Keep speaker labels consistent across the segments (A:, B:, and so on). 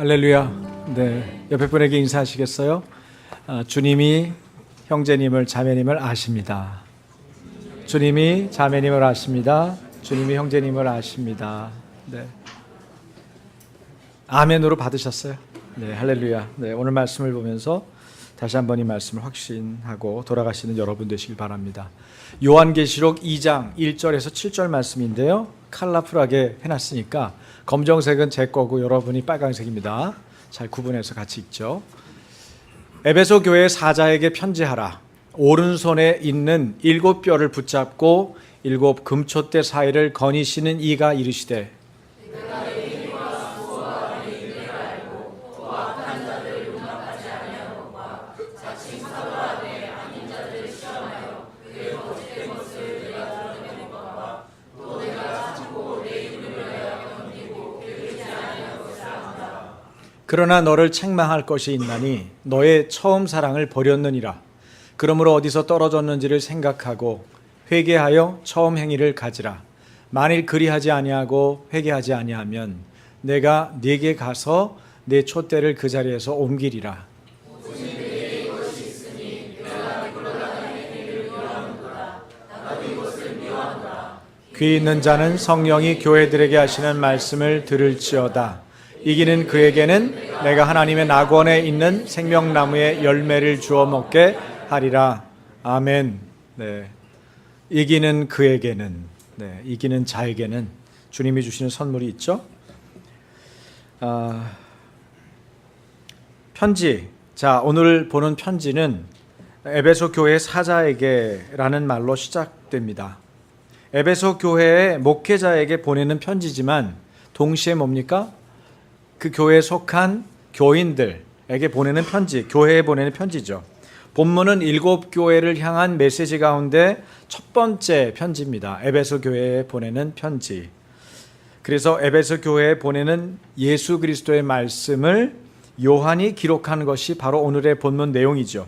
A: 할렐루야. 네, 옆에 분에게 인사하시겠어요? 주님이 형제님을 자매님을 아십니다. 주님이 자매님을 아십니다. 주님이 형제님을 아십니다. 네. 아멘으로 받으셨어요? 네, 할렐루야. 네, 오늘 말씀을 보면서 다시 한번 이 말씀을 확신하고 돌아가시는 여러분 되시길 바랍니다. 요한계시록 2장 1절에서 7절 말씀인데요. 컬러풀하게 해놨으니까 검정색은 제 거고 여러분이 빨간색입니다. 잘 구분해서 같이 읽죠. 에베소 교회 사자에게 편지하라. 오른손에 있는 7뼈를 붙잡고 7 금촛대 사이를 거니시는 이가 이르시되 그러나 너를 책망할 것이 있나니 너의 처음 사랑을 버렸느니라. 그러므로 어디서 떨어졌는지를 생각하고 회개하여 처음 행위를 가지라. 만일 그리하지 아니하고 회개하지 아니하면 내가 네게 가서 내 촛대를 그 자리에서 옮기리라. 귀 있는 자는 성령이 교회들에게 하시는 말씀을 들을지어다. 이기는 그에게는 내가 하나님의 낙원에 있는 생명나무의 열매를 주어 먹게 하리라. 아멘. 네. 이기는 그에게는, 네, 이기는 자에게는 주님이 주시는 선물이 있죠. 편지. 자, 오늘 보는 편지는 에베소 교회 사자에게라는 말로 시작됩니다. 에베소 교회의 목회자에게 보내는 편지지만 동시에 뭡니까? 그 교회에 속한 교인들에게 보내는 편지, 교회에 보내는 편지죠. 본문은 7교회를 향한 메시지 가운데 첫 번째 편지입니다. 에베소 교회에 보내는 편지. 그래서 에베소 교회에 보내는 예수 그리스도의 말씀을 요한이 기록한 것이 바로 오늘의 본문 내용이죠.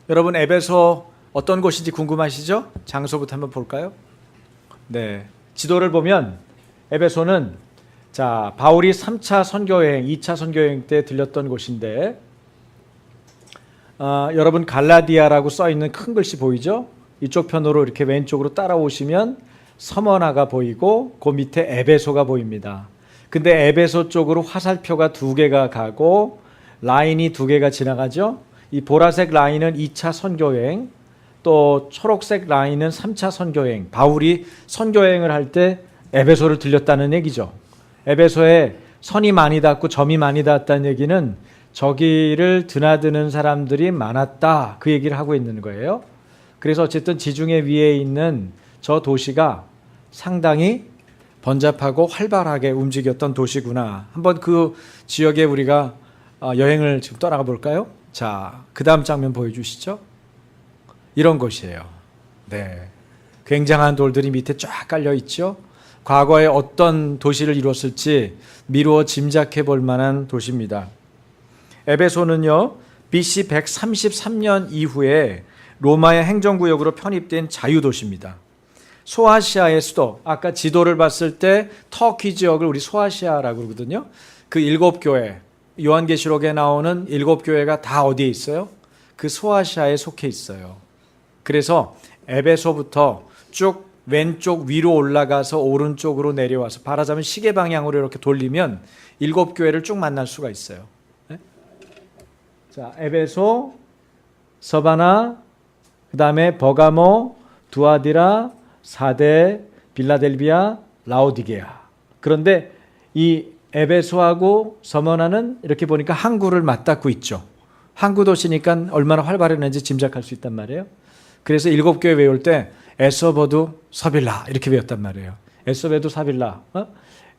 A: 여러분, 에베소 어떤 곳인지 궁금하시죠? 장소부터 한번 볼까요? 네, 지도를 보면 에베소는 바울이 3차 선교여행, 2차 선교여행 때 들렸던 곳인데 여러분 갈라디아라고 써있는 큰 글씨 보이죠? 이쪽 편으로 이렇게 왼쪽으로 따라오시면 서머나가 보이고 그 밑에 에베소가 보입니다. 근데 에베소 쪽으로 화살표가 2개가 가고 라인이 2개가 지나가죠? 이 보라색 라인은 2차 선교여행, 또 초록색 라인은 3차 선교여행. 바울이 선교여행을 할 때 에베소를 들렸다는 얘기죠. 에베소에 선이 많이 닿고 점이 많이 닿았다는 얘기는 저기를 드나드는 사람들이 많았다, 그 얘기를 하고 있는 거예요. 그래서 어쨌든 지중해 위에 있는 저 도시가 상당히 번잡하고 활발하게 움직였던 도시구나. 한번 그 지역에 우리가 여행을 지금 떠나가 볼까요? 자, 그 다음 장면 보여주시죠. 이런 곳이에요. 네, 굉장한 돌들이 밑에 쫙 깔려 있죠. 과거에 어떤 도시를 이뤘을지 미루어 짐작해 볼 만한 도시입니다. 에베소는요, BC 133년 이후에 로마의 행정구역으로 편입된 자유도시입니다. 소아시아의 수도, 아까 지도를 봤을 때 터키 지역을 우리 소아시아라고 그러거든요. 그 7교회, 요한계시록에 나오는 7교회가 다 어디에 있어요? 그 소아시아에 속해 있어요. 그래서 에베소부터 쭉 왼쪽 위로 올라가서 오른쪽으로 내려와서 말하자면 시계 방향으로 이렇게 돌리면 7교회를 쭉 만날 수가 있어요. 네? 자, 에베소, 서바나, 그 다음에 버가모, 두아디라, 사데, 빌라델비아, 라오디게아. 그런데 이 에베소하고 서머나는 이렇게 보니까 항구를 맞닿고 있죠. 항구 도시니까 얼마나 활발했는지 짐작할 수 있단 말이에요. 그래서 7교회 외울 때 에서버두 서빌라 이렇게 외웠단 말이에요. 에서베두 사빌라,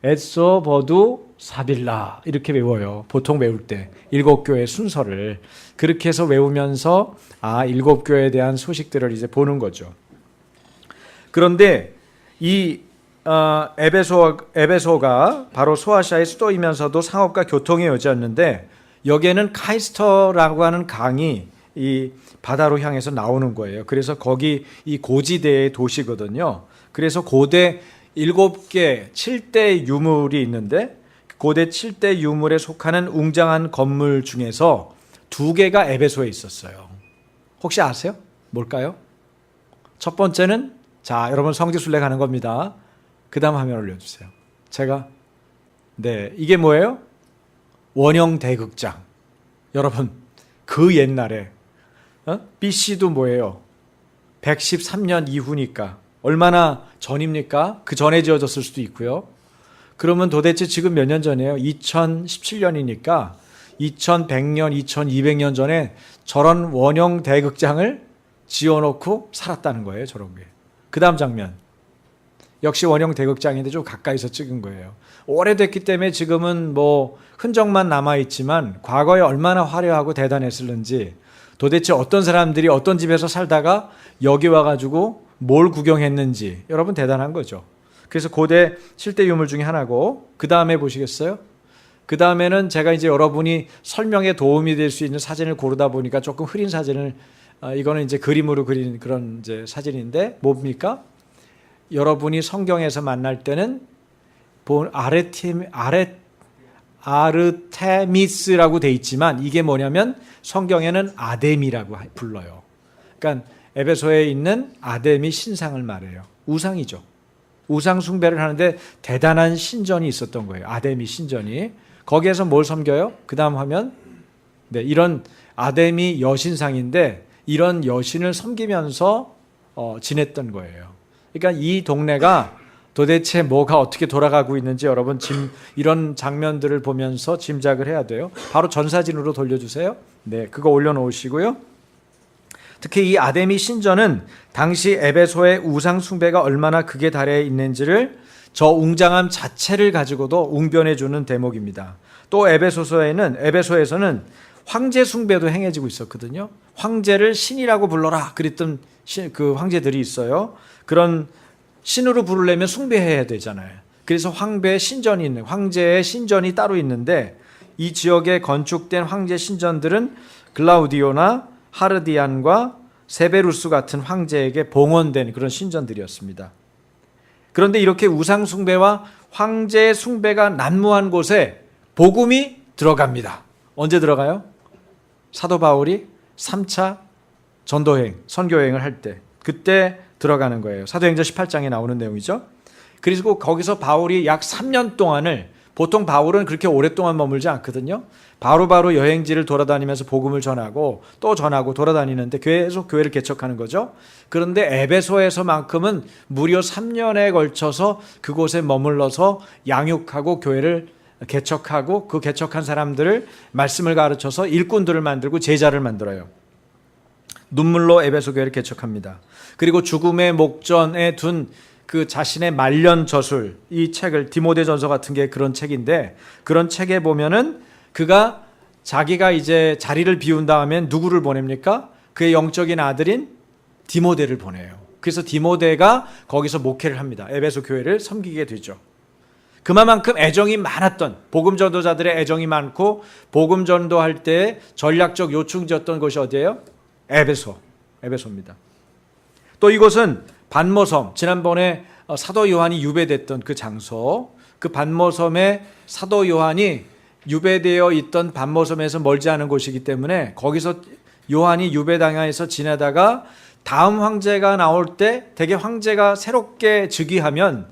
A: 에서버두 사빌라 이렇게 외워요. 보통 외울 때 7교회 순서를 그렇게 해서 외우면서 7교회에 대한 소식들을 이제 보는 거죠. 그런데 이 에베소가 바로 소아시아의 수도이면서도 상업과 교통의 여지였는데 여기에는 카이스터라고 하는 강이 이 바다로 향해서 나오는 거예요. 그래서 거기 이 고지대의 도시거든요. 그래서 고대 7개, 7대 유물이 있는데 고대 7대 유물에 속하는 웅장한 건물 중에서 2개가 에베소에 있었어요. 혹시 아세요? 뭘까요? 첫 번째는, 자, 여러분 성지순례 가는 겁니다. 그 다음 화면 올려주세요. 이게 뭐예요? 원형 대극장. 여러분, 그 옛날에, BC도 뭐예요? 113년 이후니까. 얼마나 전입니까? 그 전에 지어졌을 수도 있고요. 그러면 도대체 지금 몇 년 전이에요? 2017년이니까 2100년, 2200년 전에 저런 원형 대극장을 지어놓고 살았다는 거예요. 저런 게. 그 다음 장면. 역시 원형 대극장인데 좀 가까이서 찍은 거예요. 오래됐기 때문에 지금은 뭐 흔적만 남아있지만 과거에 얼마나 화려하고 대단했을는지, 도대체 어떤 사람들이 어떤 집에서 살다가 여기 와가지고 뭘 구경했는지, 여러분 대단한 거죠. 그래서 고대 7대 유물 중에 하나고, 그 다음에 보시겠어요? 그 다음에는 제가 이제 여러분이 설명에 도움이 될 수 있는 사진을 고르다 보니까 조금 흐린 사진을, 이거는 이제 그림으로 그린 그런 이제 사진인데, 뭡니까? 여러분이 성경에서 만날 때는 아르테미스라고 돼 있지만, 이게 뭐냐면 성경에는 아데미라고 불러요. 그러니까 에베소에 있는 아데미 신상을 말해요. 우상이죠. 우상 숭배를 하는데 대단한 신전이 있었던 거예요. 아데미 신전이. 거기에서 뭘 섬겨요? 그 다음 화면. 네, 이런 아데미 여신상인데 이런 여신을 섬기면서 지냈던 거예요. 그러니까 이 동네가 도대체 뭐가 어떻게 돌아가고 있는지 여러분 이런 장면들을 보면서 짐작을 해야 돼요. 바로 전사진으로 돌려주세요. 네, 그거 올려놓으시고요. 특히 이 아데미 신전은 당시 에베소의 우상 숭배가 얼마나 극에 달해 있는지를 저 웅장함 자체를 가지고도 웅변해주는 대목입니다. 또 에베소에서는 황제 숭배도 행해지고 있었거든요. 황제를 신이라고 불러라 그랬던 그 황제들이 있어요. 그런 신으로 부르려면 숭배해야 되잖아요. 그래서 황제의 신전이 따로 있는데, 이 지역에 건축된 황제 신전들은 글라우디오나 하르디안과 세베루스 같은 황제에게 봉헌된 그런 신전들이었습니다. 그런데 이렇게 우상 숭배와 황제 숭배가 난무한 곳에 복음이 들어갑니다. 언제 들어가요? 사도 바울이 3차 선교여행을 할 때, 그때 들어가는 거예요. 사도행전 18장에 나오는 내용이죠. 그리고 거기서 바울이 약 3년 동안을, 보통 바울은 그렇게 오랫동안 머물지 않거든요. 바로바로 여행지를 돌아다니면서 복음을 전하고 또 전하고 돌아다니는데 계속 교회를 개척하는 거죠. 그런데 에베소에서만큼은 무려 3년에 걸쳐서 그곳에 머물러서 양육하고 교회를 개척하고, 그 개척한 사람들을 말씀을 가르쳐서 일꾼들을 만들고 제자를 만들어요. 눈물로 에베소 교회를 개척합니다. 그리고 죽음의 목전에 둔 그 자신의 말년 저술, 이 책을, 디모데전서 같은 게 그런 책인데, 그런 책에 보면은 그가 자기가 이제 자리를 비운 다음에 누구를 보냅니까? 그의 영적인 아들인 디모데를 보내요. 그래서 디모데가 거기서 목회를 합니다. 에베소 교회를 섬기게 되죠. 그만큼 애정이 많았던, 복음 전도자들의 애정이 많고 복음 전도할 때 전략적 요충지였던 곳이 어디예요? 에베소입니다. 또 이곳은 반모섬, 지난번에 사도 요한이 유배됐던 그 장소, 그 반모섬에 사도 요한이 유배되어 있던 반모섬에서 멀지 않은 곳이기 때문에 거기서 요한이 유배당해서 지내다가 다음 황제가 나올 때 대개 황제가 새롭게 즉위하면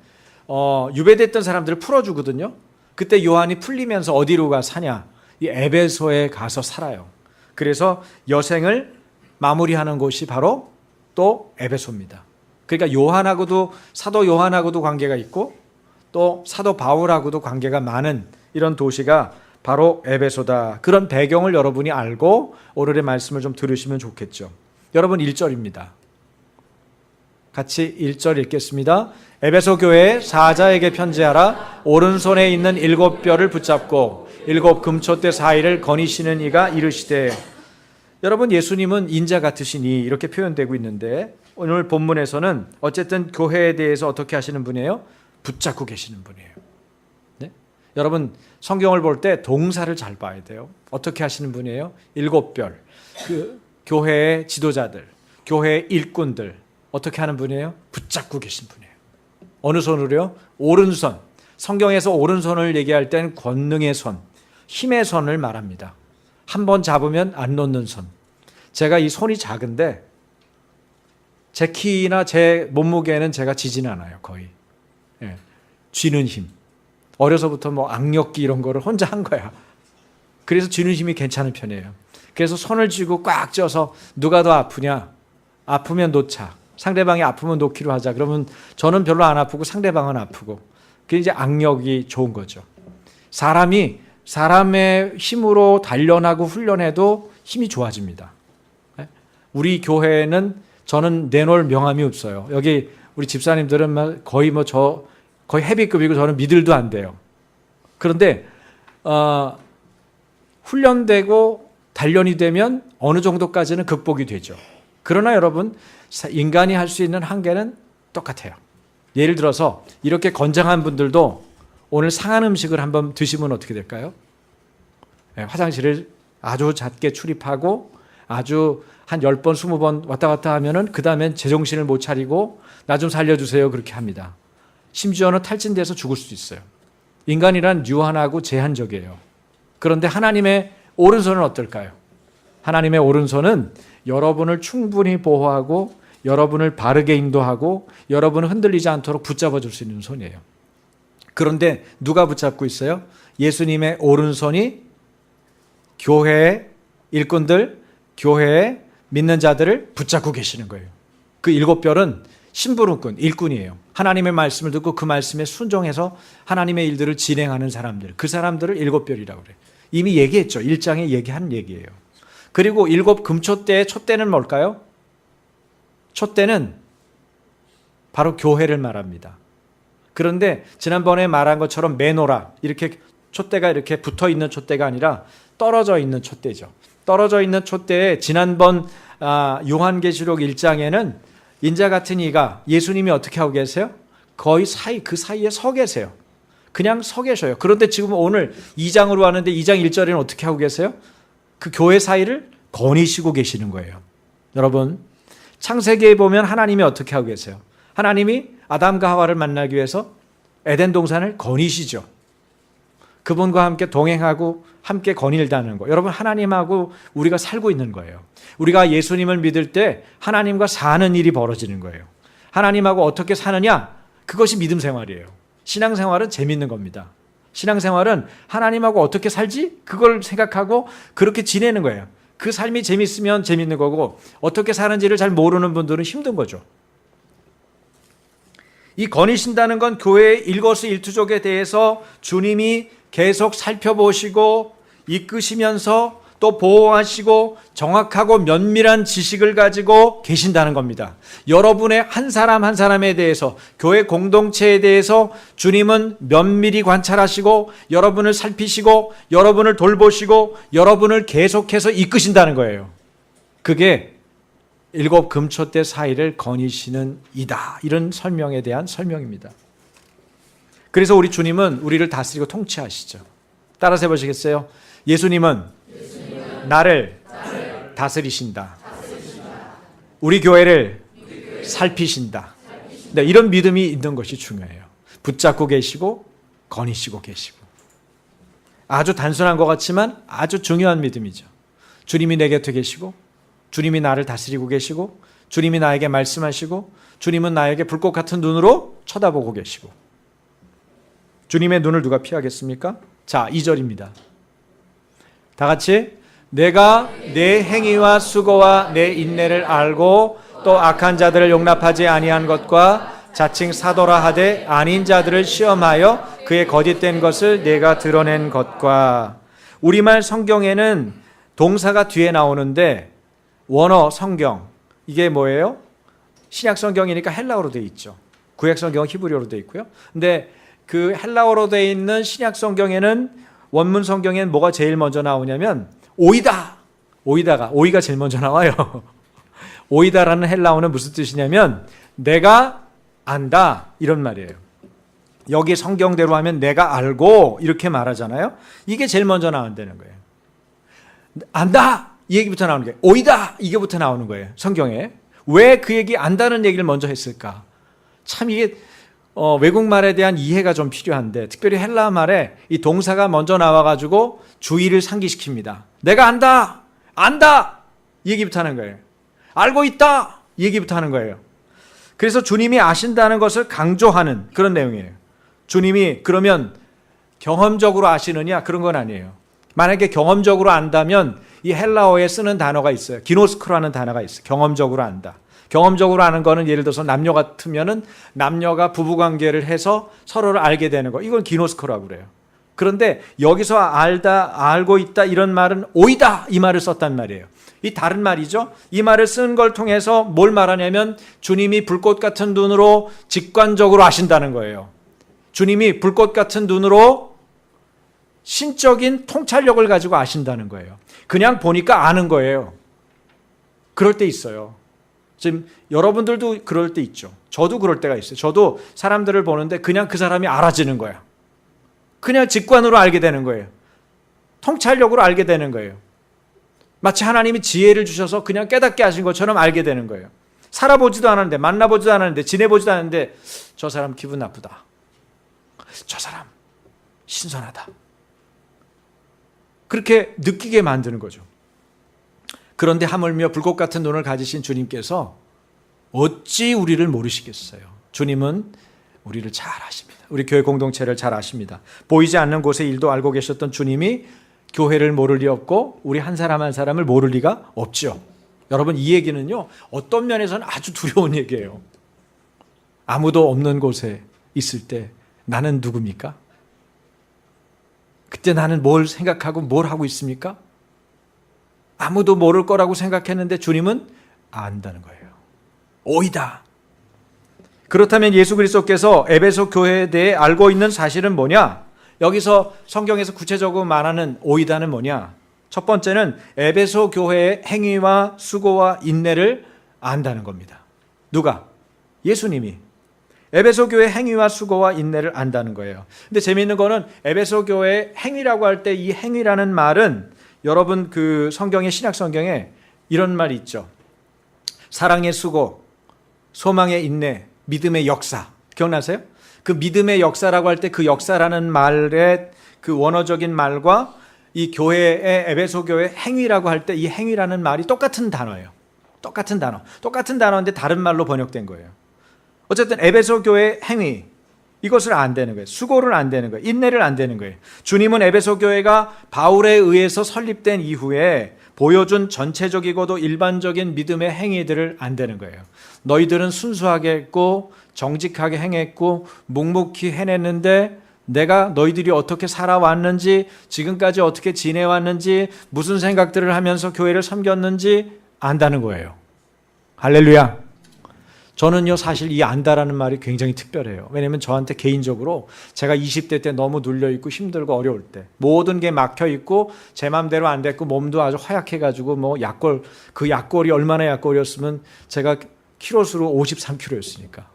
A: 유배됐던 사람들을 풀어주거든요. 그때 요한이 풀리면서 어디로 사냐? 이 에베소에 가서 살아요. 그래서 여생을 마무리하는 곳이 바로 또 에베소입니다. 그러니까 사도 요한하고도 관계가 있고 또 사도 바울하고도 관계가 많은 이런 도시가 바로 에베소다. 그런 배경을 여러분이 알고 오늘의 말씀을 좀 들으시면 좋겠죠. 여러분 1절입니다. 같이 1절 읽겠습니다. 에베소 교회 사자에게 편지하라. 오른손에 있는 7뼈를 붙잡고 7 금초대 사이를 거니시는 이가 이르시되. 여러분, 예수님은 인자 같으시니 이렇게 표현되고 있는데, 오늘 본문에서는 어쨌든 교회에 대해서 어떻게 하시는 분이에요? 붙잡고 계시는 분이에요. 네? 여러분, 성경을 볼 때 동사를 잘 봐야 돼요. 어떻게 하시는 분이에요? 7별, 그 교회의 지도자들, 교회의 일꾼들 어떻게 하는 분이에요? 붙잡고 계신 분이에요. 어느 손으로요? 오른손. 성경에서 오른손을 얘기할 땐 권능의 손, 힘의 손을 말합니다. 한 번 잡으면 안 놓는 손. 제가 이 손이 작은데 제 키나 제 몸무게는 제가 지진 않아요, 거의. 예. 쥐는 힘. 어려서부터 뭐 악력기 이런 거를 혼자 한 거야. 그래서 쥐는 힘이 괜찮은 편이에요. 그래서 손을 쥐고 꽉 쥐어서 누가 더 아프냐? 아프면 놓자. 상대방이 아프면 놓기로 하자. 그러면 저는 별로 안 아프고 상대방은 아프고. 그게 이제 악력이 좋은 거죠. 사람의 힘으로 단련하고 훈련해도 힘이 좋아집니다. 우리 교회는 저는 내놓을 명함이 없어요. 여기 우리 집사님들은 거의 거의 헤비급이고 저는 미들도 안 돼요. 그런데 훈련되고 단련이 되면 어느 정도까지는 극복이 되죠. 그러나 여러분, 인간이 할 수 있는 한계는 똑같아요. 예를 들어서 이렇게 건장한 분들도 오늘 상한 음식을 한번 드시면 어떻게 될까요? 화장실을 아주 잦게 출입하고 아주 한 10번, 20번 왔다 갔다 하면은 그 다음엔 제정신을 못 차리고 나 좀 살려주세요 그렇게 합니다. 심지어는 탈진돼서 죽을 수도 있어요. 인간이란 유한하고 제한적이에요. 그런데 하나님의 오른손은 어떨까요? 하나님의 오른손은 여러분을 충분히 보호하고 여러분을 바르게 인도하고 여러분을 흔들리지 않도록 붙잡아 줄 수 있는 손이에요. 그런데 누가 붙잡고 있어요? 예수님의 오른손이 교회의 일꾼들, 교회의 믿는 자들을 붙잡고 계시는 거예요. 그 7별은 심부름꾼, 일꾼이에요. 하나님의 말씀을 듣고 그 말씀에 순종해서 하나님의 일들을 진행하는 사람들, 그 사람들을 7별이라고 그래요. 이미 얘기했죠. 1장에 얘기한 얘기예요. 그리고 7 금초대의 촛대는 뭘까요? 촛대는 바로 교회를 말합니다. 그런데 지난번에 말한 것처럼 메노라, 이렇게 촛대가 이렇게 붙어 있는 촛대가 아니라 떨어져 있는 촛대죠. 떨어져 있는 촛대에 지난번 요한계시록 1장에는 인자 같은 이가 예수님이 어떻게 하고 계세요? 거의 그 사이에 서 계세요. 그냥 서 계셔요. 그런데 지금 오늘 2장으로 왔는데 2장 1절에는 어떻게 하고 계세요? 그 교회 사이를 거니시고 계시는 거예요. 여러분, 창세기에 보면 하나님이 어떻게 하고 계세요? 하나님이 아담과 하와를 만나기 위해서 에덴 동산을 거니시죠. 그분과 함께 동행하고 함께 거닐다는 거. 여러분, 하나님하고 우리가 살고 있는 거예요. 우리가 예수님을 믿을 때 하나님과 사는 일이 벌어지는 거예요. 하나님하고 어떻게 사느냐? 그것이 믿음 생활이에요. 신앙생활은 재밌는 겁니다. 신앙생활은 하나님하고 어떻게 살지? 그걸 생각하고 그렇게 지내는 거예요. 그 삶이 재밌으면 재밌는 거고 어떻게 사는지를 잘 모르는 분들은 힘든 거죠. 이 거니신다는 건 교회의 일거수일투족에 대해서 주님이 계속 살펴보시고 이끄시면서 또 보호하시고 정확하고 면밀한 지식을 가지고 계신다는 겁니다. 여러분의 한 사람 한 사람에 대해서, 교회 공동체에 대해서 주님은 면밀히 관찰하시고 여러분을 살피시고 여러분을 돌보시고 여러분을 계속해서 이끄신다는 거예요. 그게 7 금초대 사이를 거니시는 이다. 이런 설명에 대한 설명입니다. 그래서 우리 주님은 우리를 다스리고 통치하시죠. 따라서 해보시겠어요? 예수님은 나를 다스리신다. 우리 교회를 살피신다. 네, 이런 믿음이 있는 것이 중요해요. 붙잡고 계시고 거니시고 계시고. 아주 단순한 것 같지만 아주 중요한 믿음이죠. 주님이 내 곁에 계시고 주님이 나를 다스리고 계시고 주님이 나에게 말씀하시고 주님은 나에게 불꽃 같은 눈으로 쳐다보고 계시고. 주님의 눈을 누가 피하겠습니까? 자, 2절입니다. 다 같이 내가 내 행위와 수고와 내 인내를 알고 또 악한 자들을 용납하지 아니한 것과 자칭 사도라 하되 아닌 자들을 시험하여 그의 거짓된 것을 내가 드러낸 것과. 우리말 성경에는 동사가 뒤에 나오는데 원어 성경 이게 뭐예요? 신약 성경이니까 헬라어로 되어 있죠. 구약 성경은 히브리어로 되어 있고요. 근데 그 헬라어로 되어 있는 신약 성경에는 원문 성경에는 뭐가 제일 먼저 나오냐면 오이다. 오이가 제일 먼저 나와요. 오이다라는 헬라어는 무슨 뜻이냐면 내가 안다 이런 말이에요. 여기 성경대로 하면 내가 알고 이렇게 말하잖아요. 이게 제일 먼저 나온다는 거예요. 안다 이 얘기부터 나오는 거예요. 오이다 이게부터 나오는 거예요. 성경에. 왜 그 얘기 안다는 얘기를 먼저 했을까? 참 이게 외국말에 대한 이해가 좀 필요한데 특별히 헬라 말에 이 동사가 먼저 나와가지고 주의를 상기시킵니다. 내가 안다! 안다! 이 얘기부터 하는 거예요. 알고 있다! 이 얘기부터 하는 거예요. 그래서 주님이 아신다는 것을 강조하는 그런 내용이에요. 주님이 그러면 경험적으로 아시느냐? 그런 건 아니에요. 만약에 경험적으로 안다면 이 헬라어에 쓰는 단어가 있어요. 기노스크라는 단어가 있어요. 경험적으로 안다. 경험적으로 아는 거는 예를 들어서 남녀 같으면은 남녀가 부부관계를 해서 서로를 알게 되는 거. 이건 기노스코라고 그래요. 그런데 여기서 알고 있다 이런 말은 오이다 이 말을 썼단 말이에요. 이 다른 말이죠. 이 말을 쓴 걸 통해서 뭘 말하냐면 주님이 불꽃 같은 눈으로 직관적으로 아신다는 거예요. 주님이 불꽃 같은 눈으로 신적인 통찰력을 가지고 아신다는 거예요. 그냥 보니까 아는 거예요. 그럴 때 있어요. 지금 여러분들도 그럴 때 있죠. 저도 그럴 때가 있어요. 저도 사람들을 보는데 그냥 그 사람이 알아지는 거야. 그냥 직관으로 알게 되는 거예요. 통찰력으로 알게 되는 거예요. 마치 하나님이 지혜를 주셔서 그냥 깨닫게 하신 것처럼 알게 되는 거예요. 살아보지도 않았는데, 만나보지도 않았는데, 지내보지도 않았는데 저 사람 기분 나쁘다. 저 사람 신선하다. 그렇게 느끼게 만드는 거죠. 그런데 하물며 불꽃 같은 눈을 가지신 주님께서 어찌 우리를 모르시겠어요? 주님은 우리를 잘 아십니다. 우리 교회 공동체를 잘 아십니다. 보이지 않는 곳의 일도 알고 계셨던 주님이 교회를 모를 리 없고 우리 한 사람 한 사람을 모를 리가 없죠. 여러분 이 얘기는요. 어떤 면에서는 아주 두려운 얘기예요. 아무도 없는 곳에 있을 때 나는 누굽니까? 그때 나는 뭘 생각하고 뭘 하고 있습니까? 아무도 모를 거라고 생각했는데 주님은 안다는 거예요. 오이다. 그렇다면 예수 그리스도께서 에베소 교회에 대해 알고 있는 사실은 뭐냐? 여기서 성경에서 구체적으로 말하는 오이다는 뭐냐? 첫 번째는 에베소 교회의 행위와 수고와 인내를 안다는 겁니다. 누가? 예수님이. 에베소 교회의 행위와 수고와 인내를 안다는 거예요. 근데 재미있는 거는 에베소 교회의 행위라고 할 때 이 행위라는 말은 여러분 그 성경의 신약 성경에 이런 말이 있죠. 사랑의 수고, 소망의 인내, 믿음의 역사. 기억나세요? 그 믿음의 역사라고 할 때 그 역사라는 말의 그 원어적인 말과 이 교회의 에베소 교회 행위라고 할 때 이 행위라는 말이 똑같은 단어예요. 똑같은 단어. 똑같은 단어인데 다른 말로 번역된 거예요. 어쨌든 에베소 교회 행위 이것을 안 되는 거예요. 수고를 안 되는 거예요. 인내를 안 되는 거예요. 주님은 에베소 교회가 바울에 의해서 설립된 이후에 보여준 전체적이고도 일반적인 믿음의 행위들을 안 되는 거예요. 너희들은 순수하게 했고 정직하게 행했고 묵묵히 해냈는데 내가 너희들이 어떻게 살아왔는지 지금까지 어떻게 지내왔는지 무슨 생각들을 하면서 교회를 섬겼는지 안다는 거예요. 할렐루야. 저는요 사실 이 안다라는 말이 굉장히 특별해요. 왜냐하면 저한테 개인적으로 제가 20대 때 너무 눌려있고 힘들고 어려울 때 모든 게 막혀있고 제 맘대로 안 됐고 몸도 아주 허약해가지고 뭐 약골 그 약골이 얼마나 약골이었으면 제가 키로수로 53kg였으니까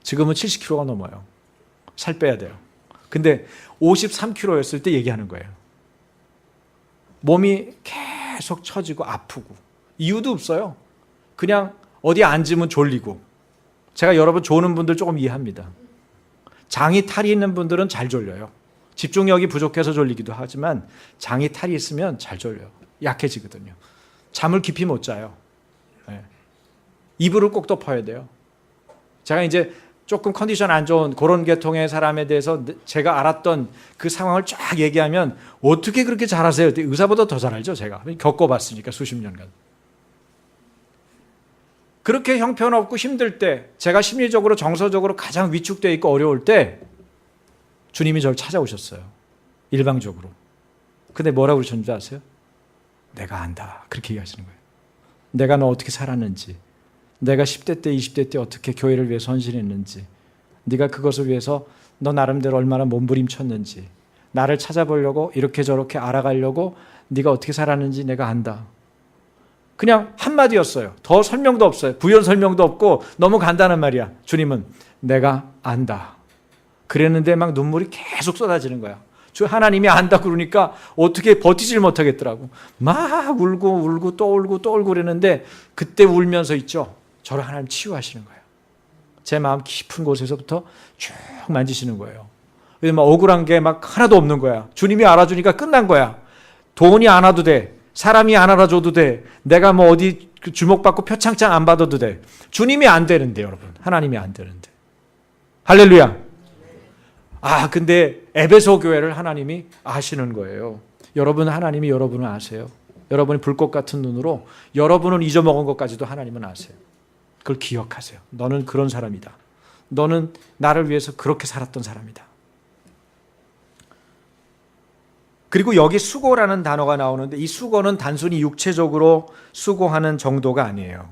A: 지금은 70kg가 넘어요. 살 빼야 돼요. 근데 53kg였을 때 얘기하는 거예요. 몸이 계속 처지고 아프고 이유도 없어요. 그냥 어디 앉으면 졸리고. 제가 여러분 조는 분들 조금 이해합니다. 장이 탈이 있는 분들은 잘 졸려요. 집중력이 부족해서 졸리기도 하지만 장이 탈이 있으면 잘 졸려요. 약해지거든요. 잠을 깊이 못 자요. 네. 이불을 꼭 덮어야 돼요. 제가 이제 조금 컨디션 안 좋은 그런 계통의 사람에 대해서 제가 알았던 그 상황을 쫙 얘기하면 어떻게 그렇게 잘하세요? 의사보다 더 잘 알죠, 제가. 겪어봤으니까 수십 년간. 그렇게 형편없고 힘들 때 제가 심리적으로 정서적으로 가장 위축되어 있고 어려울 때 주님이 저를 찾아오셨어요. 일방적으로. 근데 뭐라고 그러셨는지 아세요? 내가 안다. 그렇게 얘기하시는 거예요. 내가 너 어떻게 살았는지, 내가 10대 때 20대 때 어떻게 교회를 위해서 헌신했는지, 네가 그것을 위해서 너 나름대로 얼마나 몸부림쳤는지, 나를 찾아보려고 이렇게 저렇게 알아가려고 네가 어떻게 살았는지 내가 안다. 그냥 한마디였어요. 더 설명도 없어요. 부연 설명도 없고 너무 간단한 말이야. 주님은 내가 안다. 그랬는데 막 눈물이 계속 쏟아지는 거야. 주 하나님이 안다 그러니까 어떻게 버티질 못하겠더라고. 막 울고 또 울고 그랬는데 그때 울면서 있죠. 저를 하나님 치유하시는 거예요. 제 마음 깊은 곳에서부터 쭉 만지시는 거예요. 그래서 막 억울한 게 막 하나도 없는 거야. 주님이 알아주니까 끝난 거야. 돈이 안 와도 돼. 사람이 안 알아줘도 돼. 내가 뭐 어디 주목받고 표창장 안 받아도 돼. 주님이 안 되는데, 여러분. 하나님이 안 되는데. 할렐루야. 근데 에베소 교회를 하나님이 아시는 거예요. 여러분, 하나님이 여러분을 아세요. 여러분이 불꽃 같은 눈으로 여러분은 잊어먹은 것까지도 하나님은 아세요. 그걸 기억하세요. 너는 그런 사람이다. 너는 나를 위해서 그렇게 살았던 사람이다. 그리고 여기 수고라는 단어가 나오는데 이 수고는 단순히 육체적으로 수고하는 정도가 아니에요.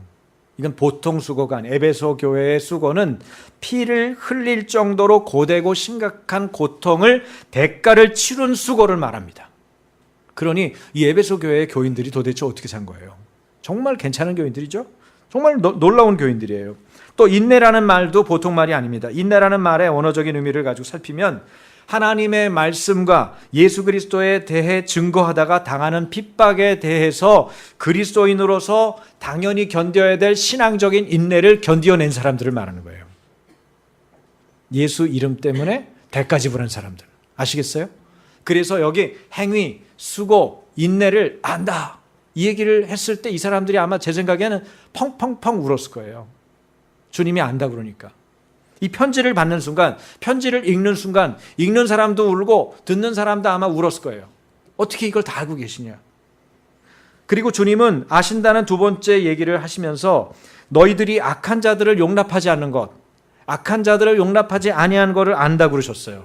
A: 이건 보통 수고가 아니에요. 에베소 교회의 수고는 피를 흘릴 정도로 고되고 심각한 고통을 대가를 치른 수고를 말합니다. 그러니 이 에베소 교회의 교인들이 도대체 어떻게 산 거예요? 정말 괜찮은 교인들이죠? 정말 놀라운 교인들이에요. 또 인내라는 말도 보통 말이 아닙니다. 인내라는 말의 언어적인 의미를 가지고 살피면 하나님의 말씀과 예수 그리스도에 대해 증거하다가 당하는 핍박에 대해서 그리스도인으로서 당연히 견뎌야 될 신앙적인 인내를 견뎌낸 사람들을 말하는 거예요. 예수 이름 때문에 대가 지불한 사람들. 아시겠어요? 그래서 여기 행위, 수고, 인내를 안다. 이 얘기를 했을 때 이 사람들이 아마 제 생각에는 펑펑펑 울었을 거예요. 주님이 안다 그러니까. 이 편지를 받는 순간, 편지를 읽는 순간 읽는 사람도 울고 듣는 사람도 아마 울었을 거예요. 어떻게 이걸 다 알고 계시냐. 그리고 주님은 아신다는 두 번째 얘기를 하시면서 너희들이 악한 자들을 용납하지 않는 것, 악한 자들을 용납하지 아니한 것을 안다 그러셨어요.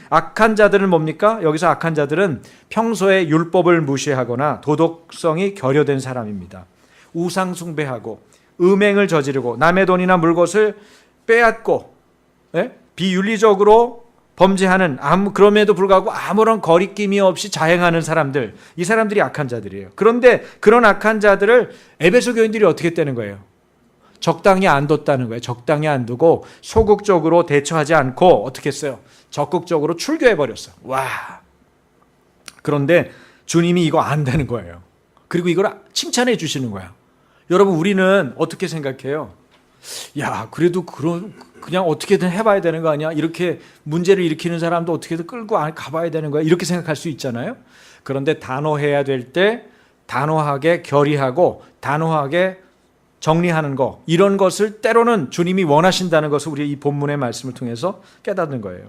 A: 악한 자들은 뭡니까? 여기서 악한 자들은 평소에 율법을 무시하거나 도덕성이 결여된 사람입니다. 우상 숭배하고 음행을 저지르고 남의 돈이나 물것을 빼앗고 비윤리적으로 범죄하는 그럼에도 불구하고 아무런 거리낌이 없이 자행하는 사람들, 이 사람들이 악한 자들이에요. 그런데 그런 악한 자들을 에베소 교인들이 어떻게 떼는 거예요? 적당히 안 뒀다는 거예요. 적당히 안 두고 소극적으로 대처하지 않고 어떻게 했어요? 적극적으로 출교해버렸어. 와. 그런데 주님이 이거 안다는 거예요. 그리고 이걸 칭찬해 주시는 거야. 여러분, 우리는 어떻게 생각해요? 야, 그래도 그냥 어떻게든 해봐야 되는 거 아니야? 이렇게 문제를 일으키는 사람도 어떻게든 끌고 가봐야 되는 거야? 이렇게 생각할 수 있잖아요. 그런데 단호해야 될 때 단호하게 결의하고 단호하게 정리하는 거, 이런 것을 때로는 주님이 원하신다는 것을 우리 이 본문의 말씀을 통해서 깨닫는 거예요.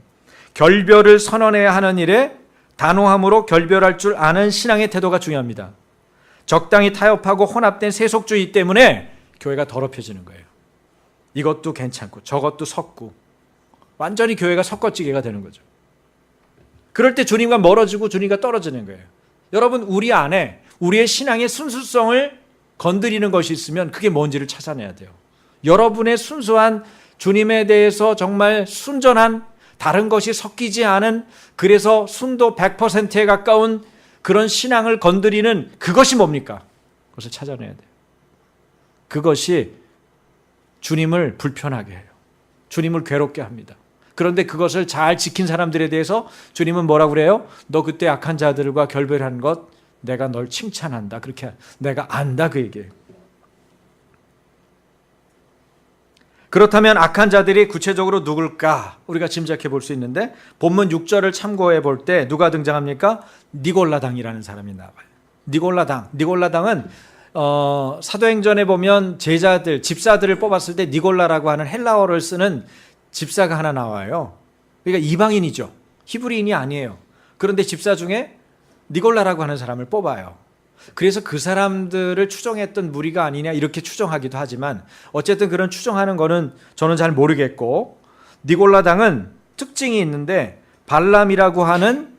A: 결별을 선언해야 하는 일에 단호함으로 결별할 줄 아는 신앙의 태도가 중요합니다. 적당히 타협하고 혼합된 세속주의 때문에 교회가 더럽혀지는 거예요. 이것도 괜찮고 저것도 섞고 완전히 교회가 섞어찌개가 되는 거죠. 그럴 때 주님과 멀어지고 주님과 떨어지는 거예요. 여러분, 우리 안에 우리의 신앙의 순수성을 건드리는 것이 있으면 그게 뭔지를 찾아내야 돼요. 여러분의 순수한 주님에 대해서 정말 순전한, 다른 것이 섞이지 않은, 그래서 순도 100%에 가까운 그런 신앙을 건드리는 그것이 뭡니까? 그것을 찾아내야 돼요. 그것이 주님을 불편하게 해요. 주님을 괴롭게 합니다. 그런데 그것을 잘 지킨 사람들에 대해서 주님은 뭐라고 그래요? 너 그때 악한 자들과 결별한 것 내가 널 칭찬한다. 그렇게 내가 안다, 그 얘기예요. 그렇다면 악한 자들이 구체적으로 누굴까? 우리가 짐작해 볼 수 있는데 본문 6절을 참고해 볼 때 누가 등장합니까? 니골라당이라는 사람이 나와요. 니골라당은 사도행전에 보면 제자들, 집사들을 뽑았을 때 니골라라고 하는 헬라어를 쓰는 집사가 하나 나와요. 그러니까 이방인이죠. 히브리인이 아니에요. 그런데 집사 중에 니골라라고 하는 사람을 뽑아요. 그래서 그 사람들을 추종했던 무리가 아니냐 이렇게 추정하기도 하지만 어쨌든 그런 추정하는 거는 저는 잘 모르겠고, 니골라당은 특징이 있는데 발람이라고 하는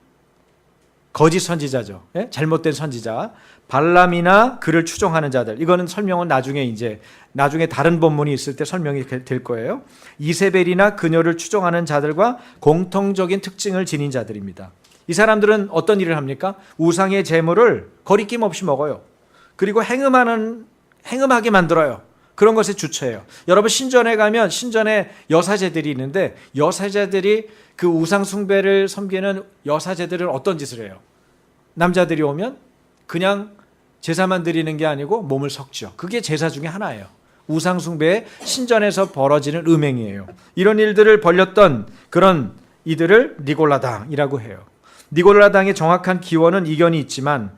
A: 거짓 선지자죠. 잘못된 선지자. 발람이나 그를 추종하는 자들. 이거는 설명은 나중에 다른 본문이 있을 때 설명이 될 거예요. 이세벨이나 그녀를 추종하는 자들과 공통적인 특징을 지닌 자들입니다. 이 사람들은 어떤 일을 합니까? 우상의 제물을 거리낌 없이 먹어요. 그리고 행음하게 만들어요. 그런 것에 주체예요. 여러분, 신전에 가면 신전에 여사제들이 있는데 여사제들이 그 우상 숭배를 섬기는 여사제들은 어떤 짓을 해요? 남자들이 오면 그냥 제사만 드리는 게 아니고 몸을 섞죠. 그게 제사 중에 하나예요. 우상숭배의 신전에서 벌어지는 음행이에요. 이런 일들을 벌였던 그런 이들을 니골라당이라고 해요. 니골라당의 정확한 기원은 이견이 있지만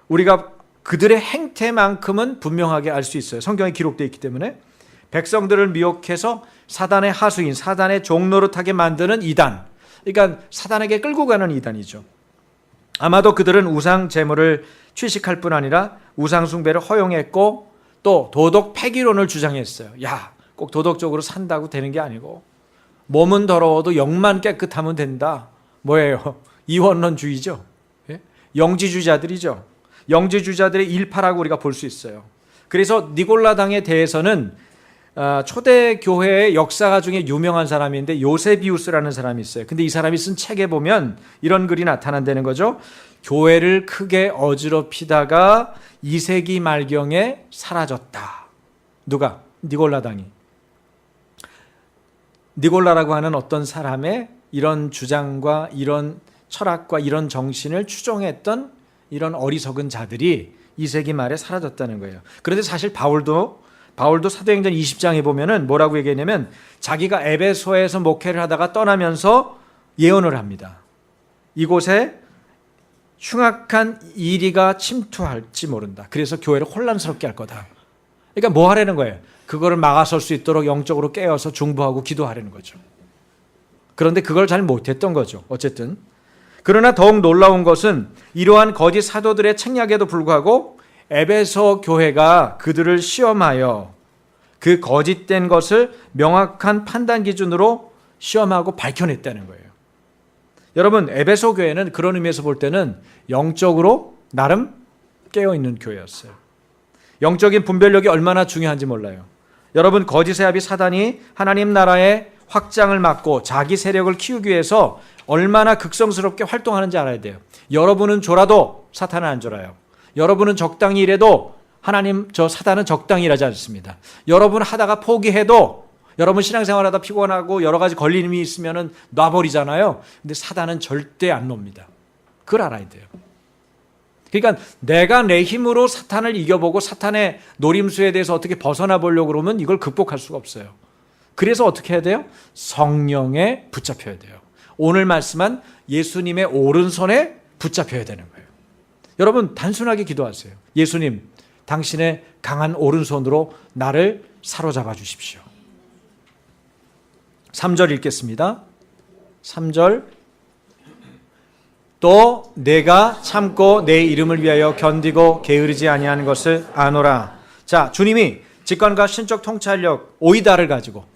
A: 우리가 그들의 행태만큼은 분명하게 알 수 있어요. 성경에 기록되어 있기 때문에. 백성들을 미혹해서 사단의 하수인, 사단의 종노릇하게 만드는 이단, 그러니까 사단에게 끌고 가는 이단이죠. 아마도 그들은 우상 제물을 취식할 뿐 아니라 우상 숭배를 허용했고 또 도덕 폐기론을 주장했어요. 야, 꼭 도덕적으로 산다고 되는 게 아니고 몸은 더러워도 영만 깨끗하면 된다. 뭐예요? 이원론주의죠. 예? 영지주의자들이죠. 영지주의자들의 일파라고 우리가 볼 수 있어요. 그래서 니골라당에 대해서는 초대 교회의 역사가 중에 유명한 사람인데 요세비우스라는 사람이 있어요. 근데 이 사람이 쓴 책에 보면 이런 글이 나타난다는 거죠. 교회를 크게 어지럽히다가 2세기 말경에 사라졌다. 누가? 니골라당이. 니골라라고 하는 어떤 사람의 이런 주장과 이런 철학과 이런 정신을 추종했던 이런 어리석은 자들이 2세기 말에 사라졌다는 거예요. 그런데 사실 바울도 사도행전 20장에 보면은 뭐라고 얘기했냐면 자기가 에베소에서 목회를 하다가 떠나면서 예언을 합니다. 이곳에 흉악한 이리가 침투할지 모른다. 그래서 교회를 혼란스럽게 할 거다. 그러니까 뭐 하라는 거예요? 그거를 막아설 수 있도록 영적으로 깨어서 중보하고 기도하라는 거죠. 그런데 그걸 잘 못했던 거죠. 어쨌든. 그러나 더욱 놀라운 것은 이러한 거짓 사도들의 책략에도 불구하고 에베소 교회가 그들을 시험하여 그 거짓된 것을 명확한 판단 기준으로 시험하고 밝혀냈다는 거예요. 여러분, 에베소 교회는 그런 의미에서 볼 때는 영적으로 나름 깨어있는 교회였어요. 영적인 분별력이 얼마나 중요한지 몰라요. 여러분, 거짓의 아비 사단이 하나님 나라의 확장을 막고 자기 세력을 키우기 위해서 얼마나 극성스럽게 활동하는지 알아야 돼요. 여러분은 졸아도 사탄은 안 졸아요. 여러분은 적당히 일해도 사단은 적당히 일하지 않습니다. 여러분 하다가 포기해도 여러분 신앙생활하다 피곤하고 여러 가지 걸림이 있으면 놔버리잖아요. 근데 사단은 절대 안 놉니다. 그걸 알아야 돼요. 그러니까 내가 내 힘으로 사탄을 이겨보고 사탄의 노림수에 대해서 어떻게 벗어나 보려고 그러면 이걸 극복할 수가 없어요. 그래서 어떻게 해야 돼요? 성령에 붙잡혀야 돼요. 오늘 말씀한 예수님의 오른손에 붙잡혀야 되는 거예요. 여러분 단순하게 기도하세요. 예수님, 당신의 강한 오른손으로 나를 사로잡아 주십시오. 3절 읽겠습니다. 3절. 또 내가 참고 내 이름을 위하여 견디고 게으르지 아니하는 것을 아노라. 자, 주님이 직관과 신적 통찰력, 오이다를 가지고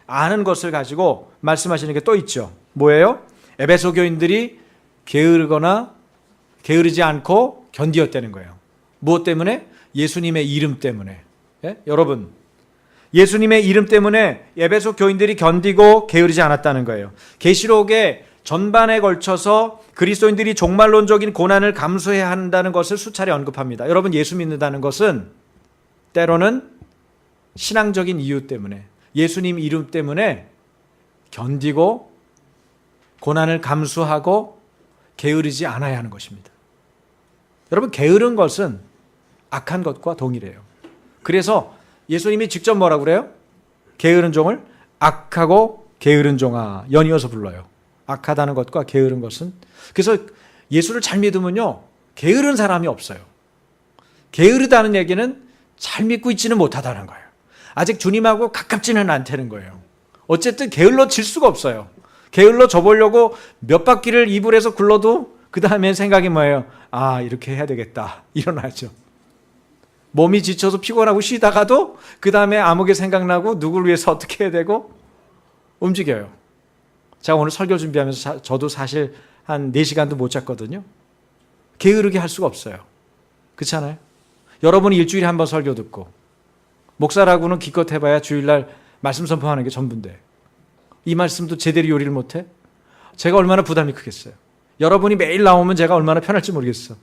A: 아는 것을 가지고 말씀하시는 게 또 있죠. 뭐예요? 에베소 교인들이 게으르지 않고 견디었다는 거예요. 무엇 때문에? 예수님의 이름 때문에. 여러분, 예수님의 이름 때문에 에베소 교인들이 견디고 게으르지 않았다는 거예요. 계시록의 전반에 걸쳐서 그리스도인들이 종말론적인 고난을 감수해야 한다는 것을 수차례 언급합니다. 여러분, 예수 믿는다는 것은 때로는 신앙적인 이유 때문에, 예수님 이름 때문에 견디고 고난을 감수하고 게으르지 않아야 하는 것입니다. 여러분, 게으른 것은 악한 것과 동일해요. 그래서 예수님이 직접 뭐라고 그래요? 게으른 종을 악하고 게으른 종아, 연이어서 불러요. 악하다는 것과 게으른 것은. 그래서 예수를 잘 믿으면요, 게으른 사람이 없어요. 게으르다는 얘기는 잘 믿고 있지는 못하다는 거예요. 아직 주님하고 가깝지는 않다는 거예요. 어쨌든 게을러질 수가 없어요. 게을러져 보려고 몇 바퀴를 이불에서 굴러도 그 다음에 생각이 뭐예요? 아, 이렇게 해야 되겠다. 일어나죠. 몸이 지쳐서 피곤하고 쉬다가도 그 다음에 암흑의 생각나고 누구를 위해서 어떻게 해야 되고 움직여요. 제가 오늘 설교 준비하면서 저도 사실 한 4시간도 못 잤거든요. 게으르게 할 수가 없어요. 그렇지 않아요? 여러분이 일주일에 한 번 설교 듣고 목사라고는 기껏 해봐야 주일날 말씀 선포하는 게 전부인데 이 말씀도 제대로 요리를 못해? 제가 얼마나 부담이 크겠어요. 여러분이 매일 나오면 제가 얼마나 편할지 모르겠어.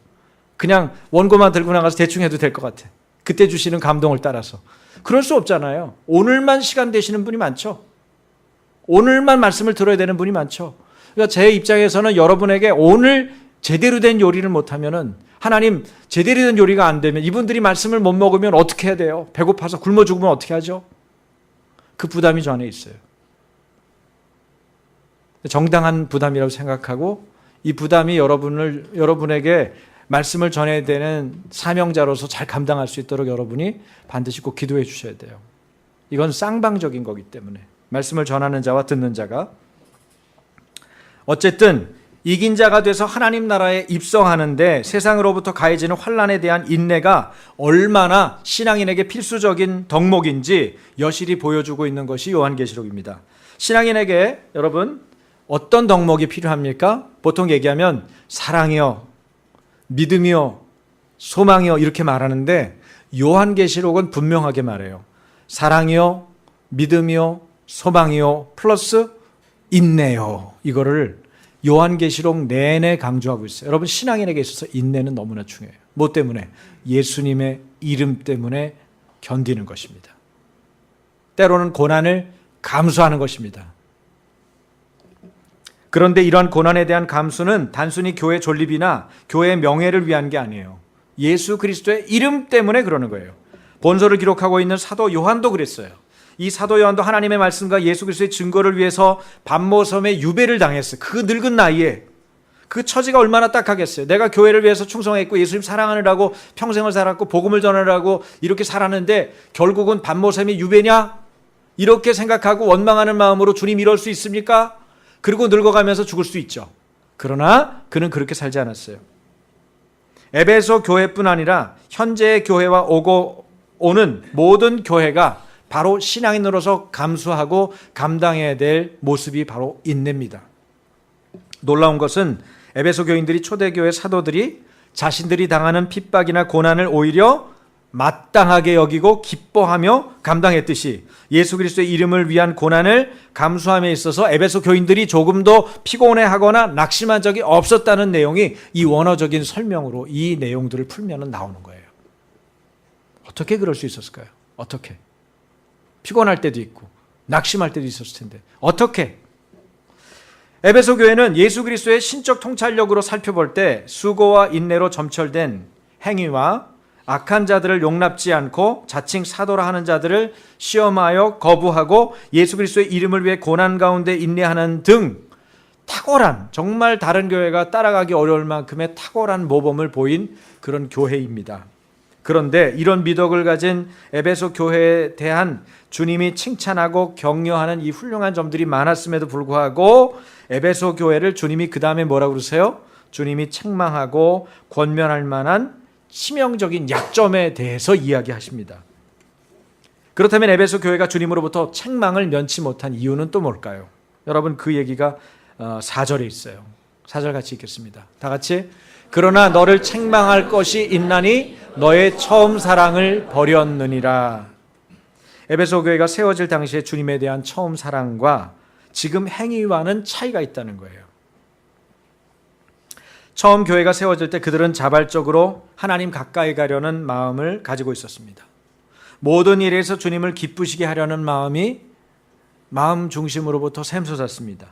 A: 그냥 원고만 들고 나가서 대충 해도 될 것 같아. 그때 주시는 감동을 따라서. 그럴 수 없잖아요. 오늘만 시간 되시는 분이 많죠. 오늘만 말씀을 들어야 되는 분이 많죠. 그러니까 제 입장에서는 여러분에게 오늘 제대로 된 요리를 못하면은 하나님 제대로 된 요리가 안 되면, 이분들이 말씀을 못 먹으면 어떻게 해야 돼요? 배고파서 굶어 죽으면 어떻게 하죠? 그 부담이 저 안에 있어요. 정당한 부담이라고 생각하고 이 부담이 여러분에게 말씀을 전해야 되는 사명자로서 잘 감당할 수 있도록 여러분이 반드시 꼭 기도해 주셔야 돼요. 이건 쌍방적인 거기 때문에 말씀을 전하는 자와 듣는 자가 어쨌든 이긴 자가 돼서 하나님 나라에 입성하는데 세상으로부터 가해지는 환난에 대한 인내가 얼마나 신앙인에게 필수적인 덕목인지 여실히 보여주고 있는 것이 요한계시록입니다. 신앙인에게 여러분 어떤 덕목이 필요합니까? 보통 얘기하면 사랑이요, 믿음이요, 소망이요 이렇게 말하는데 요한계시록은 분명하게 말해요. 사랑이요, 믿음이요, 소망이요 플러스 인내요. 이거를 요한계시록 내내 강조하고 있어요. 여러분 신앙인에게 있어서 인내는 너무나 중요해요. 뭐 때문에? 예수님의 이름 때문에 견디는 것입니다. 때로는 고난을 감수하는 것입니다. 그런데 이러한 고난에 대한 감수는 단순히 교회 존립이나 교회의 명예를 위한 게 아니에요. 예수 그리스도의 이름 때문에 그러는 거예요. 본서를 기록하고 있는 사도 요한도 그랬어요. 이 사도 요한도 하나님의 말씀과 예수 그리스도의 증거를 위해서 반모섬에 유배를 당했어요. 그 늙은 나이에. 그 처지가 얼마나 딱하겠어요. 내가 교회를 위해서 충성했고 예수님 사랑하느라고 평생을 살았고 복음을 전하느라고 이렇게 살았는데 결국은 반모섬이 유배냐? 이렇게 생각하고 원망하는 마음으로 주님 이럴 수 있습니까? 그리고 늙어가면서 죽을 수 있죠. 그러나 그는 그렇게 살지 않았어요. 에베소 교회뿐 아니라 현재의 교회와 오고 오는 모든 교회가 바로 신앙인으로서 감수하고 감당해야 될 모습이 바로 인내입니다. 놀라운 것은 에베소 교인들이 초대교회 사도들이 자신들이 당하는 핍박이나 고난을 오히려 마땅하게 여기고 기뻐하며 감당했듯이 예수 그리스도의 이름을 위한 고난을 감수함에 있어서 에베소 교인들이 조금도 피곤해하거나 낙심한 적이 없었다는 내용이 이 원어적인 설명으로 이 내용들을 풀면 나오는 거예요. 어떻게 그럴 수 있었을까요? 어떻게? 피곤할 때도 있고 낙심할 때도 있었을 텐데 어떻게? 에베소 교회는 예수 그리스도의 신적 통찰력으로 살펴볼 때 수고와 인내로 점철된 행위와 악한 자들을 용납지 않고 자칭 사도라 하는 자들을 시험하여 거부하고 예수 그리스도의 이름을 위해 고난 가운데 인내하는 등 탁월한, 정말 다른 교회가 따라가기 어려울 만큼의 탁월한 모범을 보인 그런 교회입니다. 그런데 이런 미덕을 가진 에베소 교회에 대한 주님이 칭찬하고 격려하는 이 훌륭한 점들이 많았음에도 불구하고 에베소 교회를 주님이 그 다음에 뭐라고 그러세요? 주님이 책망하고 권면할 만한 치명적인 약점에 대해서 이야기하십니다. 그렇다면 에베소 교회가 주님으로부터 책망을 면치 못한 이유는 또 뭘까요? 여러분 그 얘기가 4절에 있어요. 4절 같이 읽겠습니다. 다 같이. 그러나 너를 책망할 것이 있나니 너의 처음 사랑을 버렸느니라. 에베소 교회가 세워질 당시에 주님에 대한 처음 사랑과 지금 행위와는 차이가 있다는 거예요. 처음 교회가 세워질 때 그들은 자발적으로 하나님 가까이 가려는 마음을 가지고 있었습니다. 모든 일에서 주님을 기쁘시게 하려는 마음이 마음 중심으로부터 샘솟았습니다.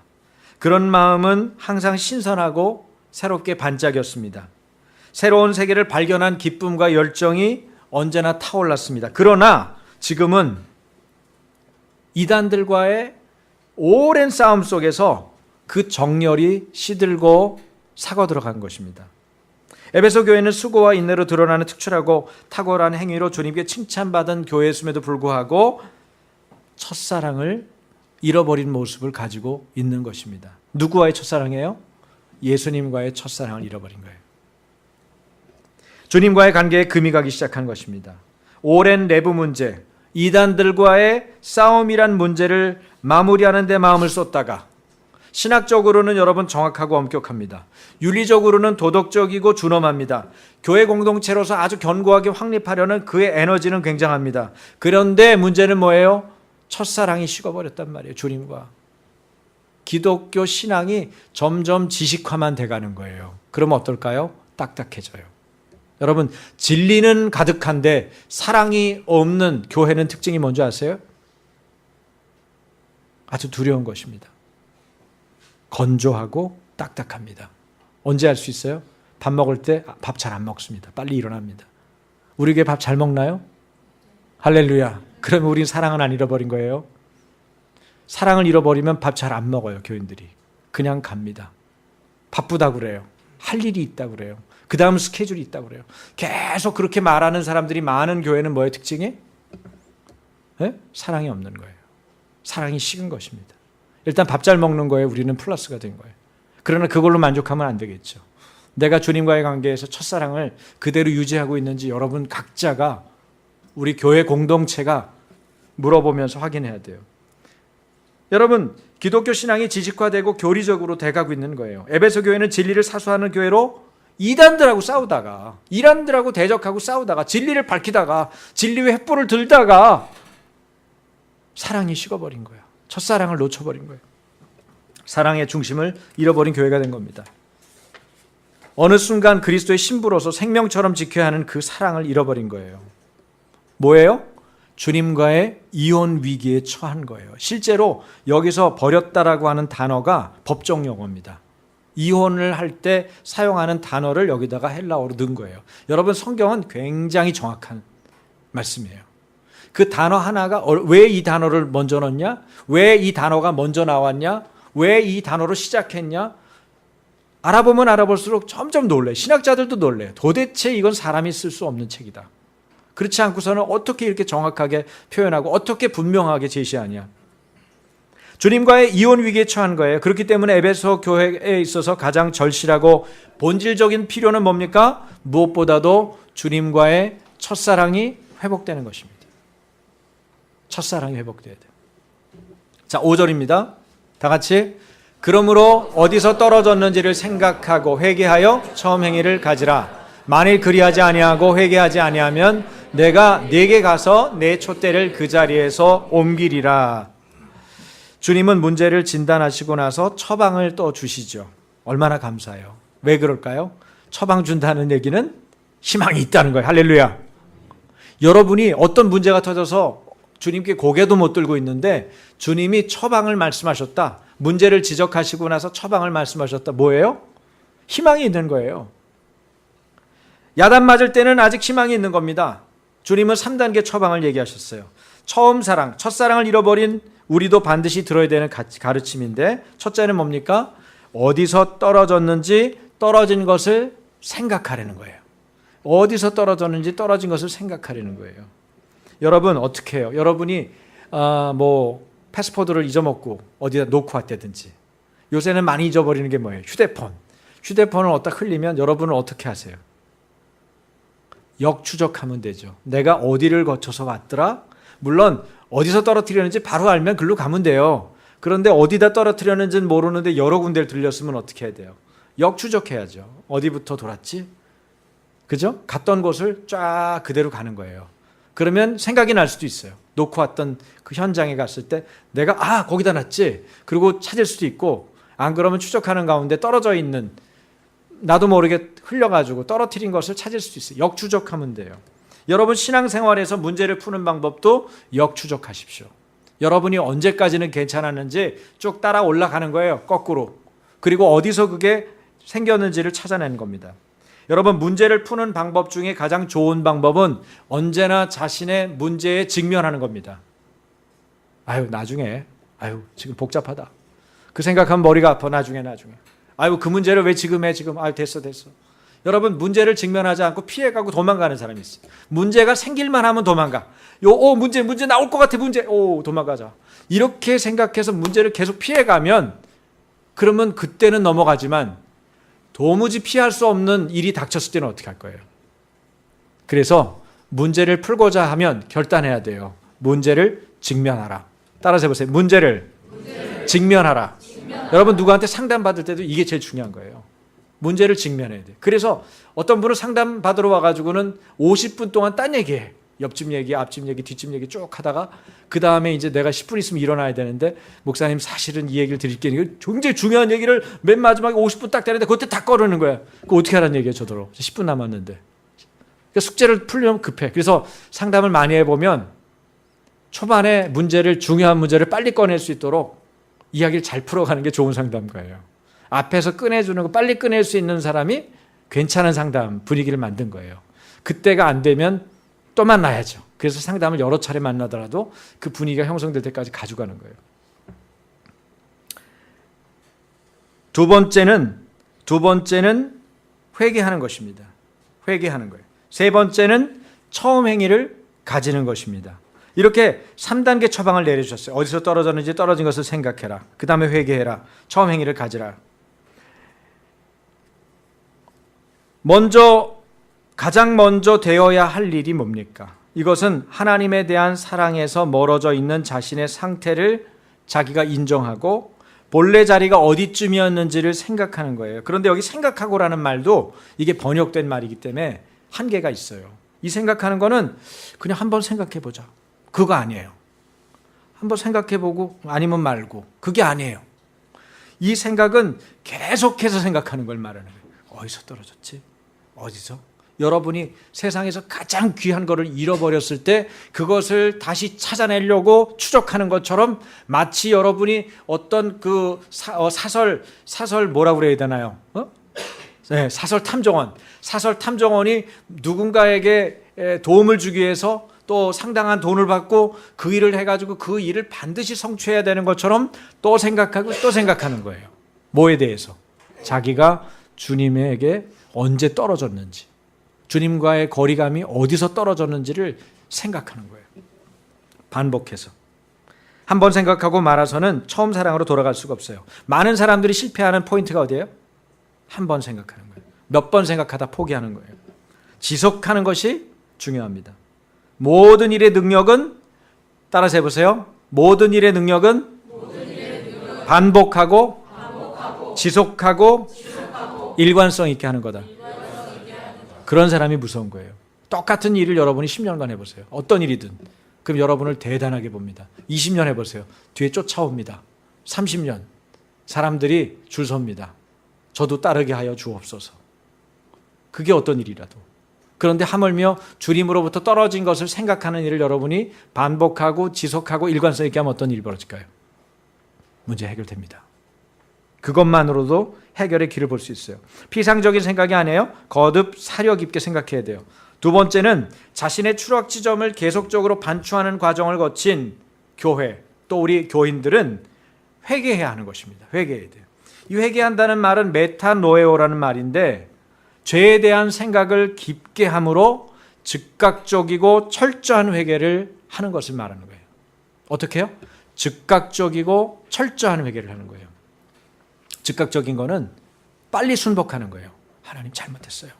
A: 그런 마음은 항상 신선하고 새롭게 반짝였습니다. 새로운 세계를 발견한 기쁨과 열정이 언제나 타올랐습니다. 그러나 지금은 이단들과의 오랜 싸움 속에서 그 정열이 시들고 사고 들어간 것입니다. 에베소 교회는 수고와 인내로 드러나는 특출하고 탁월한 행위로 주님께 칭찬받은 교회였음에도 불구하고 첫사랑을 잃어버린 모습을 가지고 있는 것입니다. 누구와의 첫사랑이에요? 예수님과의 첫사랑을 잃어버린 거예요. 주님과의 관계에 금이 가기 시작한 것입니다. 오랜 내부 문제, 이단들과의 싸움이란 문제를 마무리하는 데 마음을 쏟다가 신학적으로는 여러분 정확하고 엄격합니다. 윤리적으로는 도덕적이고 준엄합니다. 교회 공동체로서 아주 견고하게 확립하려는 그의 에너지는 굉장합니다. 그런데 문제는 뭐예요? 첫사랑이 식어버렸단 말이에요. 주님과. 기독교 신앙이 점점 지식화만 돼가는 거예요. 그러면 어떨까요? 딱딱해져요. 여러분 진리는 가득한데 사랑이 없는 교회는 특징이 뭔지 아세요? 아주 두려운 것입니다. 건조하고 딱딱합니다. 언제 알 수 있어요? 밥 먹을 때 밥 잘 안 먹습니다. 빨리 일어납니다. 우리 교회 밥 잘 먹나요? 할렐루야. 그러면 우린 사랑은 안 잃어버린 거예요. 사랑을 잃어버리면 밥 잘 안 먹어요. 교인들이 그냥 갑니다. 바쁘다고 그래요. 할 일이 있다고 그래요. 그 다음 스케줄이 있다고 그래요. 계속 그렇게 말하는 사람들이 많은 교회는 뭐의 특징이? 네? 사랑이 없는 거예요. 사랑이 식은 것입니다. 일단 밥 잘 먹는 거에 우리는 플러스가 된 거예요. 그러나 그걸로 만족하면 안 되겠죠. 내가 주님과의 관계에서 첫사랑을 그대로 유지하고 있는지 여러분 각자가, 우리 교회 공동체가 물어보면서 확인해야 돼요. 여러분, 기독교 신앙이 지식화되고 교리적으로 돼가고 있는 거예요. 에베소 교회는 진리를 사수하는 교회로 이단들하고 싸우다가, 이란들하고 대적하고 싸우다가, 진리를 밝히다가, 진리의 횃불을 들다가 사랑이 식어버린 거예요. 첫사랑을 놓쳐버린 거예요. 사랑의 중심을 잃어버린 교회가 된 겁니다. 어느 순간 그리스도의 신부로서 생명처럼 지켜야 하는 그 사랑을 잃어버린 거예요. 뭐예요? 주님과의 이혼 위기에 처한 거예요. 실제로 여기서 버렸다라고 하는 단어가 법정 용어입니다. 이혼을 할 때 사용하는 단어를 여기다가 헬라어로 넣은 거예요. 여러분, 성경은 굉장히 정확한 말씀이에요. 그 단어 하나가 왜 이 단어를 먼저 넣었냐? 왜 이 단어가 먼저 나왔냐? 왜 이 단어로 시작했냐? 알아보면 알아볼수록 점점 놀래. 신학자들도 놀래요. 도대체 이건 사람이 쓸 수 없는 책이다. 그렇지 않고서는 어떻게 이렇게 정확하게 표현하고 어떻게 분명하게 제시하냐. 주님과의 이혼 위기에 처한 거예요. 그렇기 때문에 에베소 교회에 있어서 가장 절실하고 본질적인 필요는 뭡니까? 무엇보다도 주님과의 첫사랑이 회복되는 것입니다. 첫사랑이 회복돼야 돼요. 자, 5절입니다. 다 같이. 그러므로 어디서 떨어졌는지를 생각하고 회개하여 처음 행위를 가지라. 만일 그리하지 아니하고 회개하지 아니하면 내가 네게 가서 내 촛대를 그 자리에서 옮기리라. 주님은 문제를 진단하시고 나서 처방을 또 주시죠. 얼마나 감사해요. 왜 그럴까요? 처방 준다는 얘기는 희망이 있다는 거예요. 할렐루야. 여러분이 어떤 문제가 터져서 주님께 고개도 못 들고 있는데 주님이 처방을 말씀하셨다. 문제를 지적하시고 나서 처방을 말씀하셨다. 뭐예요? 희망이 있는 거예요. 야단 맞을 때는 아직 희망이 있는 겁니다. 주님은 3단계 처방을 얘기하셨어요. 처음 사랑, 첫사랑을 잃어버린 우리도 반드시 들어야 되는 가르침인데, 첫째는 뭡니까? 어디서 떨어졌는지 떨어진 것을 생각하려는 거예요. 어디서 떨어졌는지 떨어진 것을 생각하려는 거예요. 여러분 어떻게 해요? 여러분이 패스포드를 잊어먹고 어디다 놓고 왔다든지, 요새는 많이 잊어버리는 게 뭐예요? 휴대폰을 어디다 흘리면 여러분은 어떻게 하세요? 역추적하면 되죠. 내가 어디를 거쳐서 왔더라? 물론 어디서 떨어뜨렸는지 바로 알면 글로 가면 돼요. 그런데 어디다 떨어뜨렸는지는 모르는데 여러 군데를 들렸으면 어떻게 해야 돼요? 역추적해야죠. 어디부터 돌았지? 그죠? 갔던 곳을 쫙 그대로 가는 거예요. 그러면 생각이 날 수도 있어요. 놓고 왔던 그 현장에 갔을 때 내가 거기다 놨지? 그리고 찾을 수도 있고, 안 그러면 추적하는 가운데 떨어져 있는, 나도 모르게 흘려가지고 떨어뜨린 것을 찾을 수도 있어요. 역추적하면 돼요. 여러분 신앙생활에서 문제를 푸는 방법도 역추적하십시오. 여러분이 언제까지는 괜찮았는지 쭉 따라 올라가는 거예요. 거꾸로. 그리고 어디서 그게 생겼는지를 찾아내는 겁니다. 여러분, 문제를 푸는 방법 중에 가장 좋은 방법은 언제나 자신의 문제에 직면하는 겁니다. 나중에 지금 복잡하다. 그 생각하면 머리가 아파. 나중에. 그 문제를 왜 지금 해? 됐어. 여러분, 문제를 직면하지 않고 피해가고 도망가는 사람이 있어요. 문제가 생길만 하면 도망가. 문제 나올 것 같아. 도망가자. 이렇게 생각해서 문제를 계속 피해가면, 그러면 그때는 넘어가지만 도무지 피할 수 없는 일이 닥쳤을 때는 어떻게 할 거예요? 그래서 문제를 풀고자 하면 결단해야 돼요. 문제를 직면하라. 따라서 해보세요. 문제를 직면하라. 여러분, 누구한테 상담받을 때도 이게 제일 중요한 거예요. 문제를 직면해야 돼요. 그래서 어떤 분은 상담받으러 와가지고는 50분 동안 딴 얘기해. 옆집 얘기, 앞집 얘기, 뒷집 얘기 쭉 하다가 그 다음에 이제 내가 10분 있으면 일어나야 되는데, 목사님 사실은 이 얘기를 드릴게요. 굉장히 중요한 얘기를 맨 마지막에 50분 딱 되는데 그때 다 꺼르는 거야. 그거 어떻게 하라는 얘기예요, 저더러. 10분 남았는데. 그러니까 숙제를 풀려면 급해. 그래서 상담을 많이 해보면 초반에 중요한 문제를 빨리 꺼낼 수 있도록 이야기를 잘 풀어가는 게 좋은 상담가예요. 앞에서 꺼내주는 거 빨리 꺼낼 수 있는 사람이 괜찮은 상담 분위기를 만든 거예요. 그때가 안 되면 또 만나야죠. 그래서 상담을 여러 차례 만나더라도 그 분위기가 형성될 때까지 가져가는 거예요. 두 번째는 회개하는 것입니다. 회개하는 거예요. 세 번째는 처음 행위를 가지는 것입니다. 이렇게 3단계 처방을 내려주셨어요. 어디서 떨어졌는지 떨어진 것을 생각해라. 그 다음에 회개해라. 처음 행위를 가지라. 가장 먼저 되어야 할 일이 뭡니까? 이것은 하나님에 대한 사랑에서 멀어져 있는 자신의 상태를 자기가 인정하고 본래 자리가 어디쯤이었는지를 생각하는 거예요. 그런데 여기 생각하고라는 말도 이게 번역된 말이기 때문에 한계가 있어요. 이 생각하는 거는 그냥 한번 생각해 보자. 그거 아니에요. 한번 생각해 보고 아니면 말고. 그게 아니에요. 이 생각은 계속해서 생각하는 걸 말하는 거예요. 어디서 떨어졌지? 어디서? 여러분이 세상에서 가장 귀한 거를 잃어버렸을 때 그것을 다시 찾아내려고 추적하는 것처럼 마치 여러분이 어떤 그 사설 뭐라고 그래야 되나요? 네, 사설 탐정원이 누군가에게 도움을 주기 위해서 또 상당한 돈을 받고 그 일을 해가지고 그 일을 반드시 성취해야 되는 것처럼 또 생각하고 또 생각하는 거예요. 뭐에 대해서? 자기가 주님에게 언제 떨어졌는지, 주님과의 거리감이 어디서 떨어졌는지를 생각하는 거예요. 반복해서. 한번 생각하고 말아서는 처음 사랑으로 돌아갈 수가 없어요. 많은 사람들이 실패하는 포인트가 어디예요? 한 번 생각하는 거예요. 몇 번 생각하다 포기하는 거예요. 지속하는 것이 중요합니다. 모든 일의 능력은, 따라서 해보세요. 모든 일의 능력은 반복하고 지속하고 일관성 있게 하는 거다. 그런 사람이 무서운 거예요. 똑같은 일을 여러분이 10년간 해보세요. 어떤 일이든. 그럼 여러분을 대단하게 봅니다. 20년 해보세요. 뒤에 쫓아옵니다. 30년. 사람들이 줄 섭니다. 저도 따르게 하여 주옵소서. 그게 어떤 일이라도. 그런데 하물며 주님으로부터 떨어진 것을 생각하는 일을 여러분이 반복하고 지속하고 일관성 있게 하면 어떤 일이 벌어질까요? 문제 해결됩니다. 그것만으로도 해결의 길을 볼 수 있어요. 피상적인 생각이 아니에요. 거듭 사려 깊게 생각해야 돼요. 두 번째는 자신의 추락 지점을 계속적으로 반추하는 과정을 거친 교회, 또 우리 교인들은 회개해야 하는 것입니다. 회개해야 돼요. 이 회개한다는 말은 메타노에오라는 말인데 죄에 대한 생각을 깊게 함으로 즉각적이고 철저한 회개를 하는 것을 말하는 거예요. 어떻게 해요? 즉각적이고 철저한 회개를 하는 거예요. 즉각적인 거는 빨리 순복하는 거예요. 하나님 잘못했어요.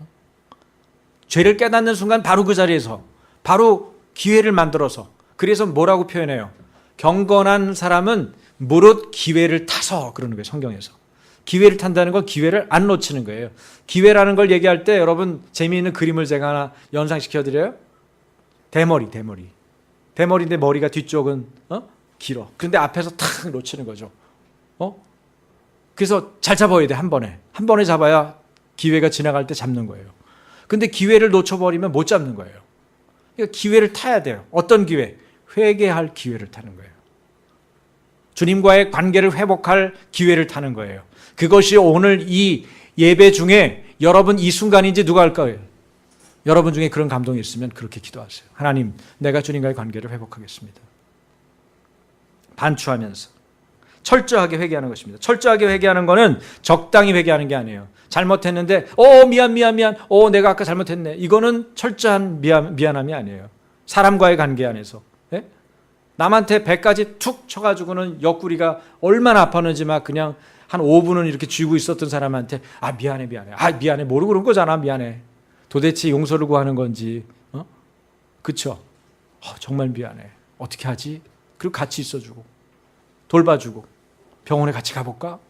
A: 죄를 깨닫는 순간 바로 그 자리에서 바로 기회를 만들어서, 그래서 뭐라고 표현해요? 경건한 사람은 무릇 기회를 타서, 그러는 거예요. 성경에서. 기회를 탄다는 건 기회를 안 놓치는 거예요. 기회라는 걸 얘기할 때 여러분 재미있는 그림을 제가 하나 연상시켜드려요. 대머리인데 머리가 뒤쪽은 길어. 그런데 앞에서 탁 놓치는 거죠. 그래서 잘 잡아야 돼. 한 번에 잡아야 기회가 지나갈 때 잡는 거예요. 근데 기회를 놓쳐버리면 못 잡는 거예요. 그러니까 기회를 타야 돼요. 어떤 기회? 회개할 기회를 타는 거예요. 주님과의 관계를 회복할 기회를 타는 거예요. 그것이 오늘 이 예배 중에 여러분 이 순간인지 누가 할 거예요? 여러분 중에 그런 감동이 있으면 그렇게 기도하세요. 하나님, 내가 주님과의 관계를 회복하겠습니다. 반추하면서 철저하게 회개하는 것입니다. 철저하게 회개하는 것은 적당히 회개하는 게 아니에요. 잘못했는데 미안 내가 아까 잘못했네. 이거는 철저한 미안함이 아니에요. 사람과의 관계 안에서. 예? 남한테 100가지 툭 쳐가지고는 옆구리가 얼마나 아팠는지 막 그냥 한 5분은 이렇게 쥐고 있었던 사람한테 미안해 모르고 그런 거잖아. 미안해. 도대체 용서를 구하는 건지 그쵸? 정말 미안해. 어떻게 하지? 그리고 같이 있어주고 돌봐주고 병원에 같이 가볼까?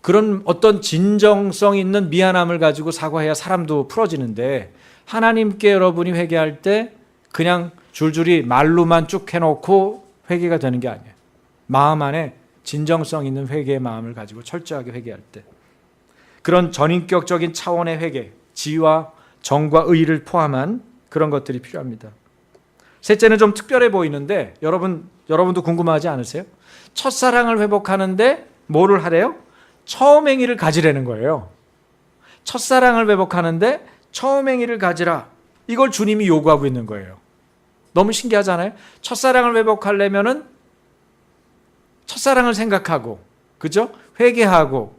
A: 그런 어떤 진정성 있는 미안함을 가지고 사과해야 사람도 풀어지는데, 하나님께 여러분이 회개할 때 그냥 줄줄이 말로만 쭉 해놓고 회개가 되는 게 아니에요. 마음 안에 진정성 있는 회개의 마음을 가지고 철저하게 회개할 때, 그런 전인격적인 차원의 회개, 지와 정과 의를 포함한 그런 것들이 필요합니다. 셋째는 좀 특별해 보이는데 여러분도 궁금하지 않으세요? 첫사랑을 회복하는데 뭐를 하래요? 처음 행위를 가지라는 거예요. 첫사랑을 회복하는데 처음 행위를 가지라. 이걸 주님이 요구하고 있는 거예요. 너무 신기하잖아요. 첫사랑을 회복하려면은 첫사랑을 생각하고, 그죠? 회개하고.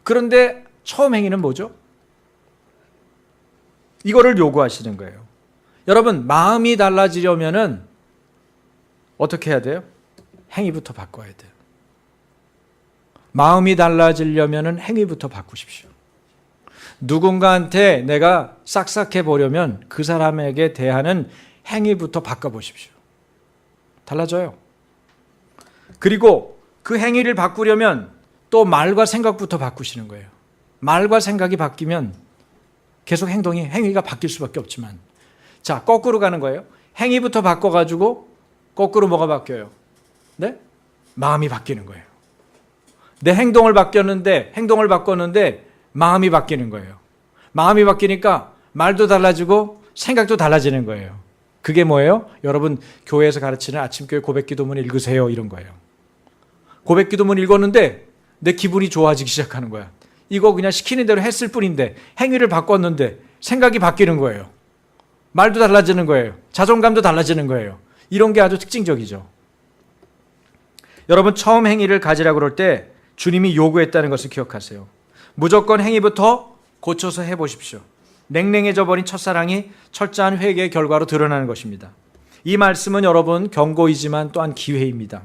A: 그런데 처음 행위는 뭐죠? 이거를 요구하시는 거예요. 여러분, 마음이 달라지려면은 어떻게 해야 돼요? 행위부터 바꿔야 돼요. 마음이 달라지려면은 행위부터 바꾸십시오. 누군가한테 내가 싹싹해 보려면 그 사람에게 대하는 행위부터 바꿔보십시오. 달라져요. 그리고 그 행위를 바꾸려면 또 말과 생각부터 바꾸시는 거예요. 말과 생각이 바뀌면 계속 행위가 바뀔 수밖에 없지만, 자, 거꾸로 가는 거예요. 행위부터 바꿔가지고 거꾸로 뭐가 바뀌어요? 네? 마음이 바뀌는 거예요. 내 행동을 바꿨는데 마음이 바뀌는 거예요. 마음이 바뀌니까 말도 달라지고 생각도 달라지는 거예요. 그게 뭐예요? 여러분, 교회에서 가르치는 아침교회 고백기도문 읽으세요, 이런 거예요. 고백기도문 읽었는데 내 기분이 좋아지기 시작하는 거야. 이거 그냥 시키는 대로 했을 뿐인데 행위를 바꿨는데 생각이 바뀌는 거예요. 말도 달라지는 거예요. 자존감도 달라지는 거예요. 이런 게 아주 특징적이죠. 여러분, 처음 행위를 가지라고 그럴 때 주님이 요구했다는 것을 기억하세요. 무조건 행위부터 고쳐서 해보십시오. 냉랭해져 버린 첫사랑이 철저한 회개의 결과로 드러나는 것입니다. 이 말씀은 여러분 경고이지만 또한 기회입니다.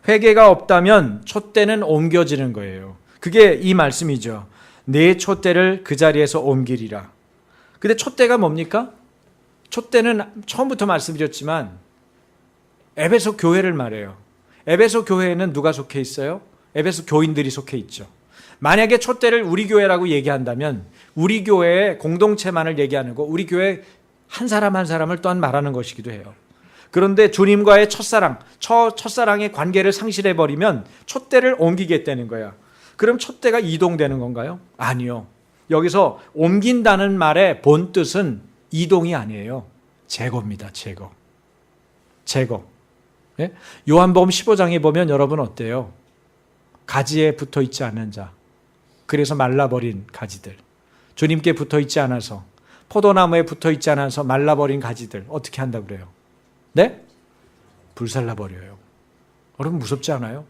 A: 회개가 없다면 촛대는 옮겨지는 거예요. 그게 이 말씀이죠. 내 촛대를 그 자리에서 옮기리라. 근데 촛대가 뭡니까? 촛대는 처음부터 말씀드렸지만 에베소 교회를 말해요. 에베소 교회에는 누가 속해 있어요? 에베소 교인들이 속해 있죠. 만약에 촛대를 우리 교회라고 얘기한다면 우리 교회의 공동체만을 얘기하는 거, 우리 교회 한 사람 한 사람을 또한 말하는 것이기도 해요. 그런데 주님과의 첫사랑의 관계를 상실해버리면 촛대를 옮기겠다는 거야. 그럼 촛대가 이동되는 건가요? 아니요. 여기서 옮긴다는 말의 본 뜻은 이동이 아니에요. 제거입니다. 제거. 예? 요한복음 15장에 보면 여러분 어때요? 가지에 붙어 있지 않은 자, 그래서 말라버린 가지들, 주님께 붙어 있지 않아서, 포도나무에 붙어 있지 않아서 말라버린 가지들 어떻게 한다 그래요? 네? 불살라버려요. 여러분 무섭지 않아요?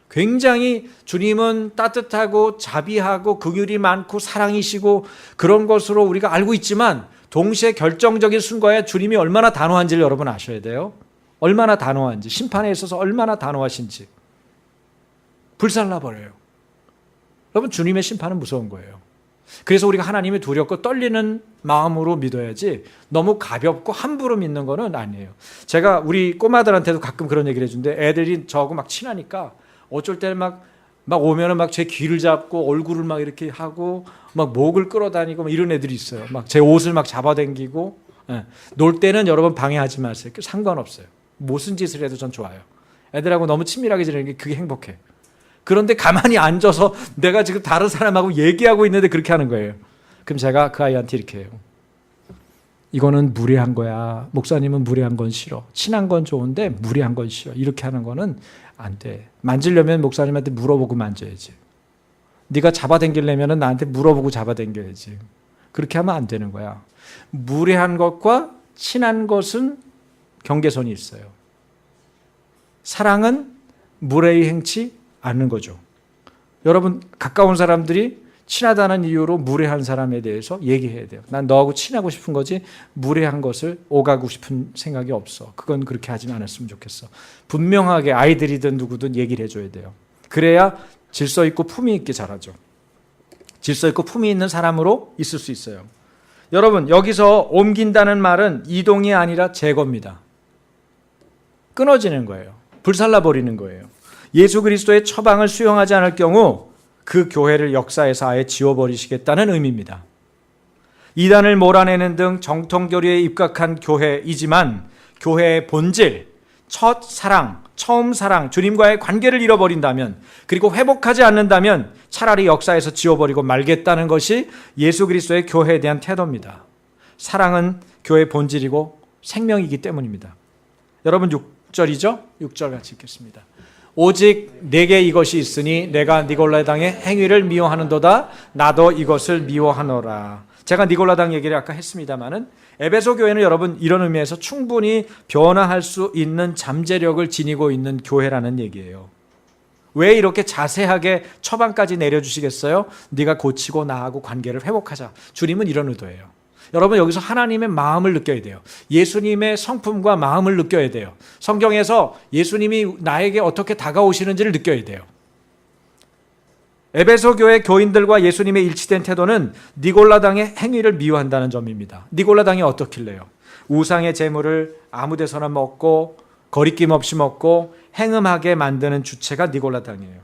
A: 굉장히 주님은 따뜻하고 자비하고 긍휼이 많고 사랑이시고 그런 것으로 우리가 알고 있지만 동시에 결정적인 순간에 주님이 얼마나 단호한지를 여러분 아셔야 돼요. 얼마나 단호한지, 심판에 있어서 얼마나 단호하신지. 불살라버려요. 여러분, 주님의 심판은 무서운 거예요. 그래서 우리가 하나님이 두렵고 떨리는 마음으로 믿어야지 너무 가볍고 함부로 믿는 거는 아니에요. 제가 우리 꼬마들한테도 가끔 그런 얘기를 해주는데 애들이 저하고 막 친하니까 어쩔 때는 막 오면은 막 제 귀를 잡고 얼굴을 막 이렇게 하고 막 목을 끌어다니고 막 이런 애들이 있어요. 막 제 옷을 막 잡아당기고. 예. 놀 때는 여러분 방해하지 마세요. 상관없어요. 무슨 짓을 해도 전 좋아요. 애들하고 너무 친밀하게 지내는 게 그게 행복해. 그런데 가만히 앉아서 내가 지금 다른 사람하고 얘기하고 있는데 그렇게 하는 거예요. 그럼 제가 그 아이한테 이렇게 해요. 이거는 무례한 거야. 목사님은 무례한 건 싫어. 친한 건 좋은데 무례한 건 싫어. 이렇게 하는 거는 안 돼. 만지려면 목사님한테 물어보고 만져야지. 네가 잡아당기려면 나한테 물어보고 잡아당겨야지. 그렇게 하면 안 되는 거야. 무례한 것과 친한 것은 경계선이 있어요. 사랑은 무례히 행치 않는 거죠. 여러분, 가까운 사람들이 친하다는 이유로 무례한 사람에 대해서 얘기해야 돼요. 난 너하고 친하고 싶은 거지 무례한 것을 오가고 싶은 생각이 없어. 그건 그렇게 하지 않았으면 좋겠어. 분명하게 아이들이든 누구든 얘기를 해줘야 돼요. 그래야 질서 있고 품위 있게 자라죠. 질서 있고 품위 있는 사람으로 있을 수 있어요. 여러분, 여기서 옮긴다는 말은 이동이 아니라 제거입니다. 끊어지는 거예요. 불살라버리는 거예요. 예수 그리스도의 처방을 수용하지 않을 경우 그 교회를 역사에서 아예 지워버리시겠다는 의미입니다. 이단을 몰아내는 등 정통교리에 입각한 교회이지만 교회의 본질, 첫 사랑, 처음 사랑, 주님과의 관계를 잃어버린다면, 그리고 회복하지 않는다면 차라리 역사에서 지워버리고 말겠다는 것이 예수 그리스도의 교회에 대한 태도입니다. 사랑은 교회의 본질이고 생명이기 때문입니다. 여러분 6절이죠? 6절 같이 읽겠습니다. 오직 내게 이것이 있으니 내가 니골라당의 행위를 미워하는도다. 나도 이것을 미워하노라. 제가 니골라당 얘기를 아까 했습니다마는 에베소 교회는 여러분 이런 의미에서 충분히 변화할 수 있는 잠재력을 지니고 있는 교회라는 얘기예요. 왜 이렇게 자세하게 처방까지 내려주시겠어요? 네가 고치고 나하고 관계를 회복하자. 주님은 이런 의도예요. 여러분 여기서 하나님의 마음을 느껴야 돼요. 예수님의 성품과 마음을 느껴야 돼요. 성경에서 예수님이 나에게 어떻게 다가오시는지를 느껴야 돼요. 에베소 교회 교인들과 예수님의 일치된 태도는 니골라당의 행위를 미워한다는 점입니다. 니골라당이 어떻길래요? 우상의 제물을 아무 데서나 먹고 거리낌 없이 먹고 행음하게 만드는 주체가 니골라당이에요.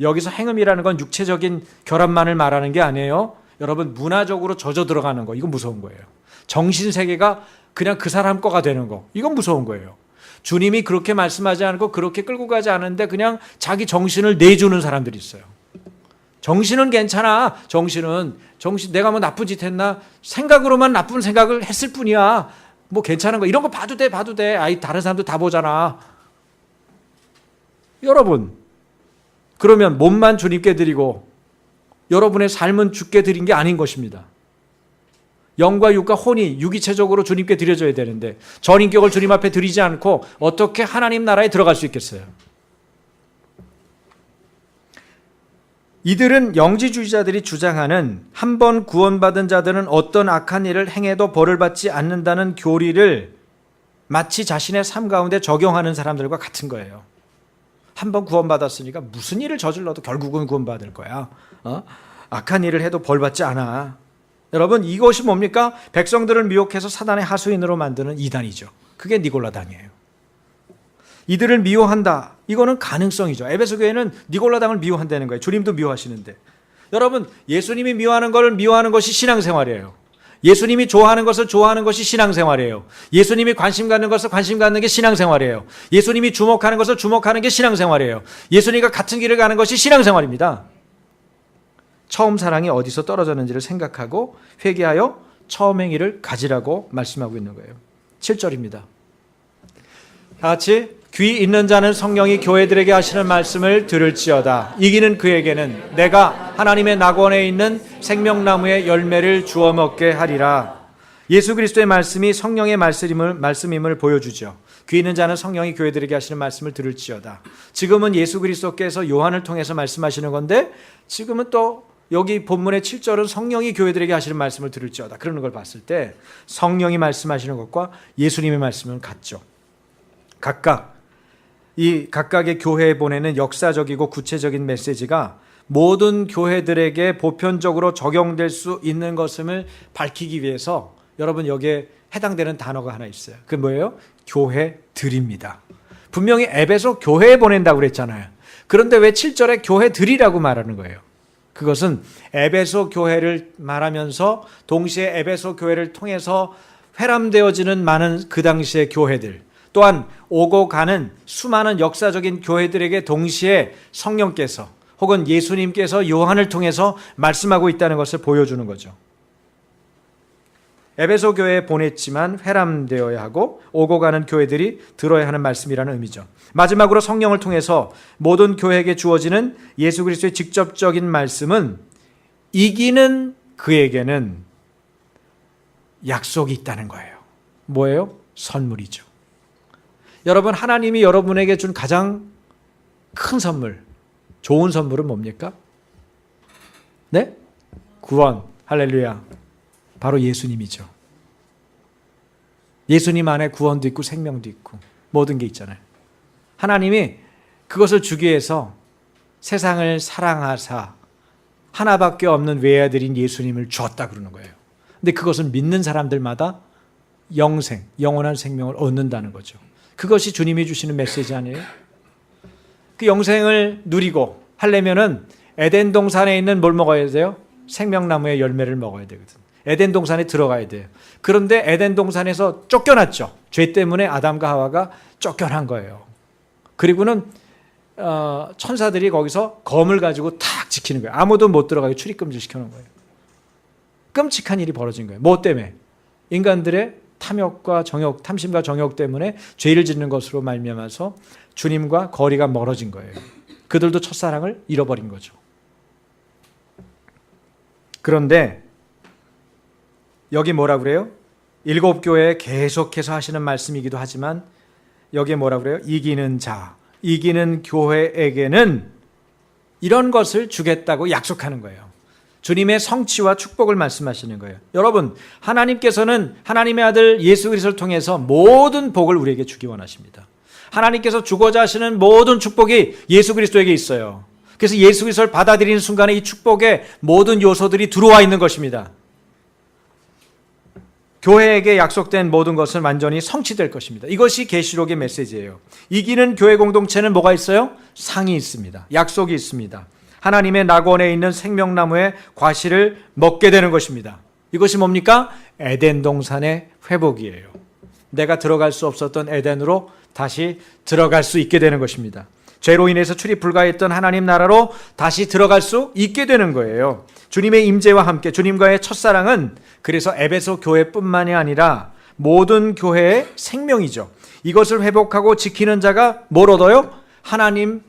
A: 여기서 행음이라는 건 육체적인 결합만을 말하는 게 아니에요. 여러분 문화적으로 젖어 들어가는 거, 이건 무서운 거예요. 정신세계가 그냥 그 사람 거가 되는 거, 이건 무서운 거예요. 주님이 그렇게 말씀하지 않고 그렇게 끌고 가지 않은데 그냥 자기 정신을 내주는 사람들이 있어요. 정신은 괜찮아. 정신 내가 뭐 나쁜 짓 했나? 생각으로만 나쁜 생각을 했을 뿐이야. 뭐 괜찮은 거 이런 거 봐도 돼. 아이 다른 사람도 다 보잖아. 여러분 그러면 몸만 주님께 드리고 여러분의 삶은 주께 드린 게 아닌 것입니다. 영과 육과 혼이 유기체적으로 주님께 드려져야 되는데 전인격을 주님 앞에 드리지 않고 어떻게 하나님 나라에 들어갈 수 있겠어요? 이들은 영지주의자들이 주장하는 한 번 구원받은 자들은 어떤 악한 일을 행해도 벌을 받지 않는다는 교리를 마치 자신의 삶 가운데 적용하는 사람들과 같은 거예요. 한 번 구원받았으니까 무슨 일을 저질러도 결국은 구원받을 거야. 악한 일을 해도 벌 받지 않아. 여러분 이것이 뭡니까? 백성들을 미혹해서 사단의 하수인으로 만드는 이단이죠. 그게 니골라당이에요. 이들을 미워한다. 이거는 가능성이죠. 에베소 교회는 니골라당을 미워한다는 거예요. 주님도 미워하시는데. 여러분 예수님이 미워하는 걸 미워하는 것이 신앙생활이에요. 예수님이 좋아하는 것을 좋아하는 것이 신앙생활이에요. 예수님이 관심 갖는 것을 관심 갖는 게 신앙생활이에요. 예수님이 주목하는 것을 주목하는 게 신앙생활이에요. 예수님과 같은 길을 가는 것이 신앙생활입니다. 처음 사랑이 어디서 떨어졌는지를 생각하고 회개하여 처음 행위를 가지라고 말씀하고 있는 거예요. 7절입니다. 다 같이 귀 있는 자는 성령이 교회들에게 하시는 말씀을 들을지어다. 이기는 그에게는 내가 하나님의 낙원에 있는 생명나무의 열매를 주워 먹게 하리라. 예수 그리스도의 말씀이 성령의 말씀임을 보여주죠. 귀 있는 자는 성령이 교회들에게 하시는 말씀을 들을지어다. 지금은 예수 그리스도께서 요한을 통해서 말씀하시는 건데 지금은 또 여기 본문의 7절은 성령이 교회들에게 하시는 말씀을 들을지어다. 그러는 걸 봤을 때 성령이 말씀하시는 것과 예수님의 말씀은 같죠. 각각의 교회에 보내는 역사적이고 구체적인 메시지가 모든 교회들에게 보편적으로 적용될 수 있는 것을 밝히기 위해서 여러분 여기에 해당되는 단어가 하나 있어요. 그게 뭐예요? 교회들입니다. 분명히 에베소 교회에 보낸다고 그랬잖아요. 그런데 왜 7절에 교회들이라고 말하는 거예요? 그것은 에베소 교회를 말하면서 동시에 에베소 교회를 통해서 회람되어지는 많은 그 당시의 교회들, 또한 오고 가는 수많은 역사적인 교회들에게 동시에 성령께서 혹은 예수님께서 요한을 통해서 말씀하고 있다는 것을 보여주는 거죠. 에베소 교회에 보냈지만 회람되어야 하고 오고 가는 교회들이 들어야 하는 말씀이라는 의미죠. 마지막으로 성령을 통해서 모든 교회에게 주어지는 예수 그리스도의 직접적인 말씀은 이기는 그에게는 약속이 있다는 거예요. 뭐예요? 선물이죠. 여러분 하나님이 여러분에게 준 가장 큰 선물, 좋은 선물은 뭡니까? 네? 구원, 할렐루야. 바로 예수님이죠. 예수님 안에 구원도 있고 생명도 있고 모든 게 있잖아요. 하나님이 그것을 주기 위해서 세상을 사랑하사 하나밖에 없는 외아들인 예수님을 주었다 그러는 거예요. 근데 그것은 믿는 사람들마다 영생, 영원한 생명을 얻는다는 거죠. 그것이 주님이 주시는 메시지 아니에요? 그 영생을 누리고 하려면은 에덴 동산에 있는 뭘 먹어야 돼요? 생명나무의 열매를 먹어야 되거든. 에덴 동산에 들어가야 돼요. 그런데 에덴 동산에서 쫓겨났죠. 죄 때문에 아담과 하와가 쫓겨난 거예요. 그리고는 천사들이 거기서 검을 가지고 탁 지키는 거예요. 아무도 못 들어가게 출입금지 시켜놓은 거예요. 끔찍한 일이 벌어진 거예요. 뭐 때문에? 인간들의 탐욕과 정욕, 탐심과 정욕 때문에 죄를 짓는 것으로 말미암아서 주님과 거리가 멀어진 거예요. 그들도 첫사랑을 잃어버린 거죠. 그런데 여기 뭐라 그래요? 7교회에 계속해서 하시는 말씀이기도 하지만 여기에 뭐라 그래요? 이기는 자, 이기는 교회에게는 이런 것을 주겠다고 약속하는 거예요. 주님의 성취와 축복을 말씀하시는 거예요. 여러분, 하나님께서는 하나님의 아들 예수 그리스도를 통해서 모든 복을 우리에게 주기 원하십니다. 하나님께서 주고자 하시는 모든 축복이 예수 그리스도에게 있어요. 그래서 예수 그리스도를 받아들이는 순간에 이 축복의 모든 요소들이 들어와 있는 것입니다. 교회에게 약속된 모든 것은 완전히 성취될 것입니다. 이것이 계시록의 메시지예요. 이기는 교회 공동체는 뭐가 있어요? 상이 있습니다. 약속이 있습니다. 하나님의 낙원에 있는 생명나무의 과실을 먹게 되는 것입니다. 이것이 뭡니까? 에덴 동산의 회복이에요. 내가 들어갈 수 없었던 에덴으로 다시 들어갈 수 있게 되는 것입니다. 죄로 인해서 출입 불가했던 하나님 나라로 다시 들어갈 수 있게 되는 거예요. 주님의 임재와 함께 주님과의 첫사랑은 그래서 에베소 교회뿐만이 아니라 모든 교회의 생명이죠. 이것을 회복하고 지키는 자가 뭘 얻어요? 하나님의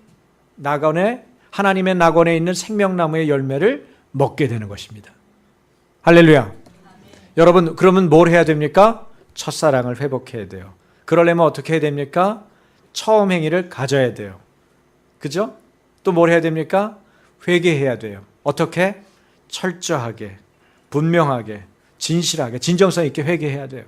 A: 낙원에 있는 생명나무의 열매를 먹게 되는 것입니다. 할렐루야. 여러분, 그러면 뭘 해야 됩니까? 첫사랑을 회복해야 돼요. 그러려면 어떻게 해야 됩니까? 처음 행위를 가져야 돼요. 그죠? 또 뭘 해야 됩니까? 회개해야 돼요. 어떻게? 철저하게, 분명하게, 진실하게, 진정성 있게 회개해야 돼요.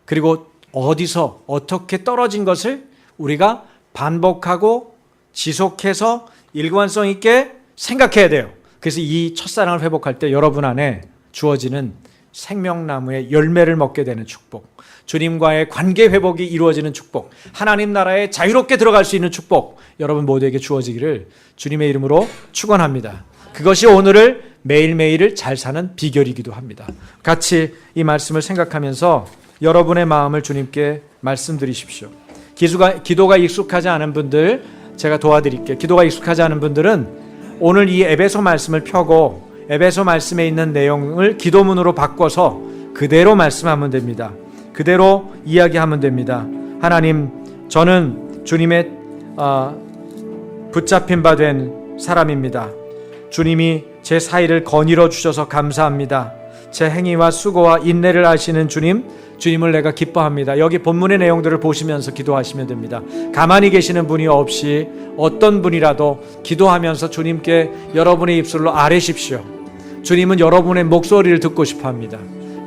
A: 그리고 어디서 어떻게 떨어진 것을 우리가 반복하고 지속해서 일관성 있게 생각해야 돼요. 그래서 이 첫사랑을 회복할 때 여러분 안에 주어지는 생명나무의 열매를 먹게 되는 축복, 주님과의 관계 회복이 이루어지는 축복, 하나님 나라에 자유롭게 들어갈 수 있는 축복, 여러분 모두에게 주어지기를 주님의 이름으로 축원합니다. 그것이 오늘을 매일매일을 잘 사는 비결이기도 합니다. 같이 이 말씀을 생각하면서 여러분의 마음을 주님께 말씀드리십시오. 기도가 익숙하지 않은 분들 제가 도와드릴게요. 기도가 익숙하지 않은 분들은 오늘 이 에베소 말씀을 펴고 에베소 말씀에 있는 내용을 기도문으로 바꿔서 그대로 말씀하면 됩니다. 그대로 이야기하면 됩니다. 하나님, 저는 주님의 붙잡힌 바 된 사람입니다. 주님이 제 사이를 거닐어 주셔서 감사합니다. 제 행위와 수고와 인내를 아시는 주님을 내가 기뻐합니다. 여기 본문의 내용들을 보시면서 기도하시면 됩니다. 가만히 계시는 분이 없이 어떤 분이라도 기도하면서 주님께 여러분의 입술로 아뢰십시오. 주님은 여러분의 목소리를 듣고 싶어 합니다.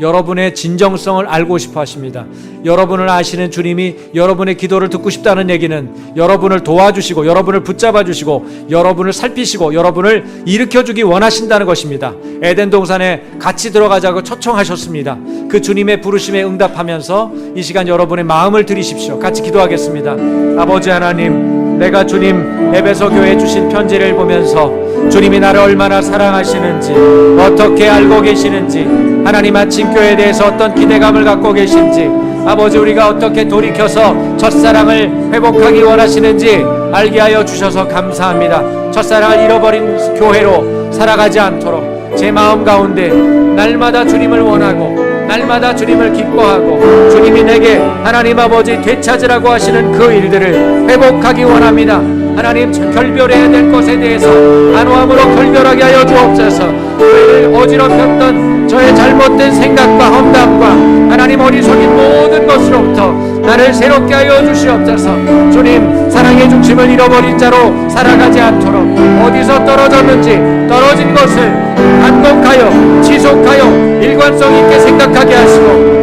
A: 여러분의 진정성을 알고 싶어 하십니다. 여러분을 아시는 주님이 여러분의 기도를 듣고 싶다는 얘기는 여러분을 도와주시고 여러분을 붙잡아 주시고 여러분을 살피시고 여러분을 일으켜주기 원하신다는 것입니다. 에덴 동산에 같이 들어가자고 초청하셨습니다. 그 주님의 부르심에 응답하면서 이 시간 여러분의 마음을 드리십시오. 같이 기도하겠습니다. 아버지 하나님, 내가 주님 에베소 교회에 주신 편지를 보면서 주님이 나를 얼마나 사랑하시는지, 어떻게 알고 계시는지, 하나님 아침 교회에 대해서 어떤 기대감을 갖고 계신지, 아버지 우리가 어떻게 돌이켜서 첫사랑을 회복하기 원하시는지 알게 하여 주셔서 감사합니다. 첫사랑을 잃어버린 교회로 살아가지 않도록 제 마음 가운데 날마다 주님을 원하고 날마다 주님을 기뻐하고 주님이 내게 하나님 아버지 되찾으라고 하시는 그 일들을 회복하기 원합니다. 하나님, 결별해야 될 것에 대해서 안오함으로 결별하게 하여 주옵소서. 저희를 어지럽혔던 저의 잘못된 생각과 험담과 하나님 어리석인 모든 것으로부터 나를 새롭게 하여 주시옵소서. 주님, 사랑의 중심을 잃어버린 자로 살아가지 않도록 어디서 떨어졌는지 떨어진 것을 반복하여 지속하여 일관성 있게 생각하게 하시고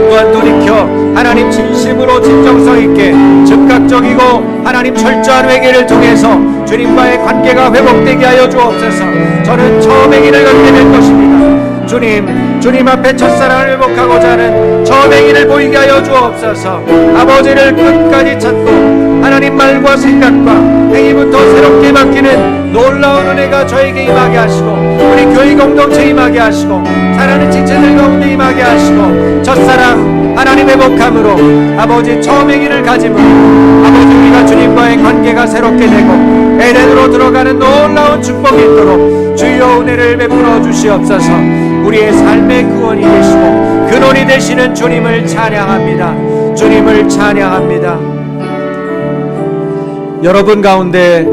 A: 또한 돌이켜 하나님 진심으로 진정성 있게 즉각적이고 하나님 철저한 회개를 통해서 주님과의 관계가 회복되게 하여 주옵소서. 저는 처음 행위를 건네낼 것입니다. 주님 앞에 첫사랑을 회복하고자 하는 처음 행위를 보이게 하여 주옵소서. 아버지를 끝까지 찾고 하나님 말과 생각과 행위부터 새롭게 바뀌는 놀라운 은혜가 저에게 임하게 하시고 우리 교회 공동체 임하게 하시고 사랑하는 지체들 가운데 임하게 하시고 첫사랑 하나님 회복함으로 아버지 처음 행위를 가짐으로 아버지 우리가 주님과의 관계가 새롭게 되고 에덴으로 들어가는 놀라운 축복이 있도록 주여 은혜를 베풀어 주시옵소서. 우리의 삶의 구원이 되시고 그 근원이 되시는 주님을 찬양합니다. 주님을 찬양합니다. 여러분 가운데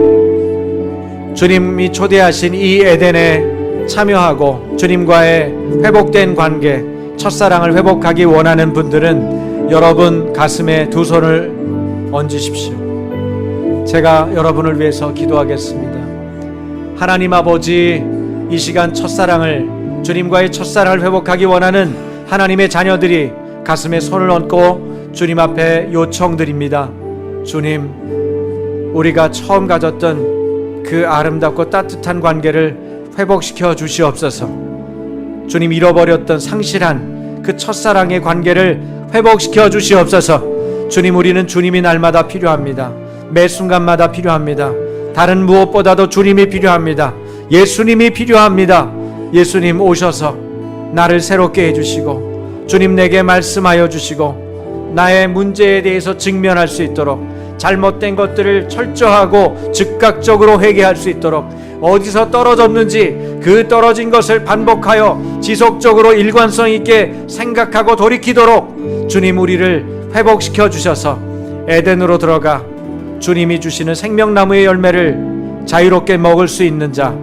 A: 주님이 초대하신 이 에덴에 참여하고 주님과의 회복된 관계, 첫사랑을 회복하기 원하는 분들은 여러분 가슴에 두 손을 얹으십시오. 제가 여러분을 위해서 기도하겠습니다. 하나님 아버지, 이 시간 첫사랑을, 주님과의 첫사랑을 회복하기 원하는 하나님의 자녀들이 가슴에 손을 얹고 주님 앞에 요청드립니다. 주님, 우리가 처음 가졌던 그 아름답고 따뜻한 관계를 회복시켜 주시옵소서. 주님, 잃어버렸던 상실한 그 첫사랑의 관계를 회복시켜 주시옵소서. 주님, 우리는 주님이 날마다 필요합니다. 매 순간마다 필요합니다. 다른 무엇보다도 주님이 필요합니다. 예수님이 필요합니다. 예수님 오셔서 나를 새롭게 해주시고 주님 내게 말씀하여 주시고 나의 문제에 대해서 직면할 수 있도록, 잘못된 것들을 철저하고 즉각적으로 회개할 수 있도록, 어디서 떨어졌는지 그 떨어진 것을 반복하여 지속적으로 일관성 있게 생각하고 돌이키도록 주님 우리를 회복시켜 주셔서 에덴으로 들어가 주님이 주시는 생명나무의 열매를 자유롭게 먹을 수 있는 자,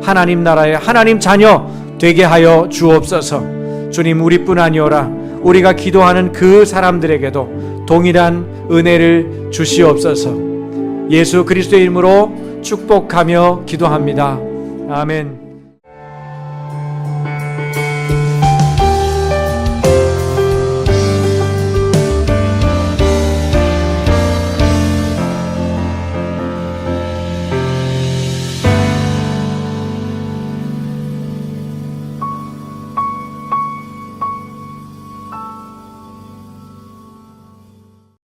A: 하나님 나라의 하나님 자녀 되게 하여 주옵소서. 주님, 우리뿐 아니오라 우리가 기도하는 그 사람들에게도 동일한 은혜를 주시옵소서. 예수 그리스도의 이름으로 축복하며 기도합니다. 아멘.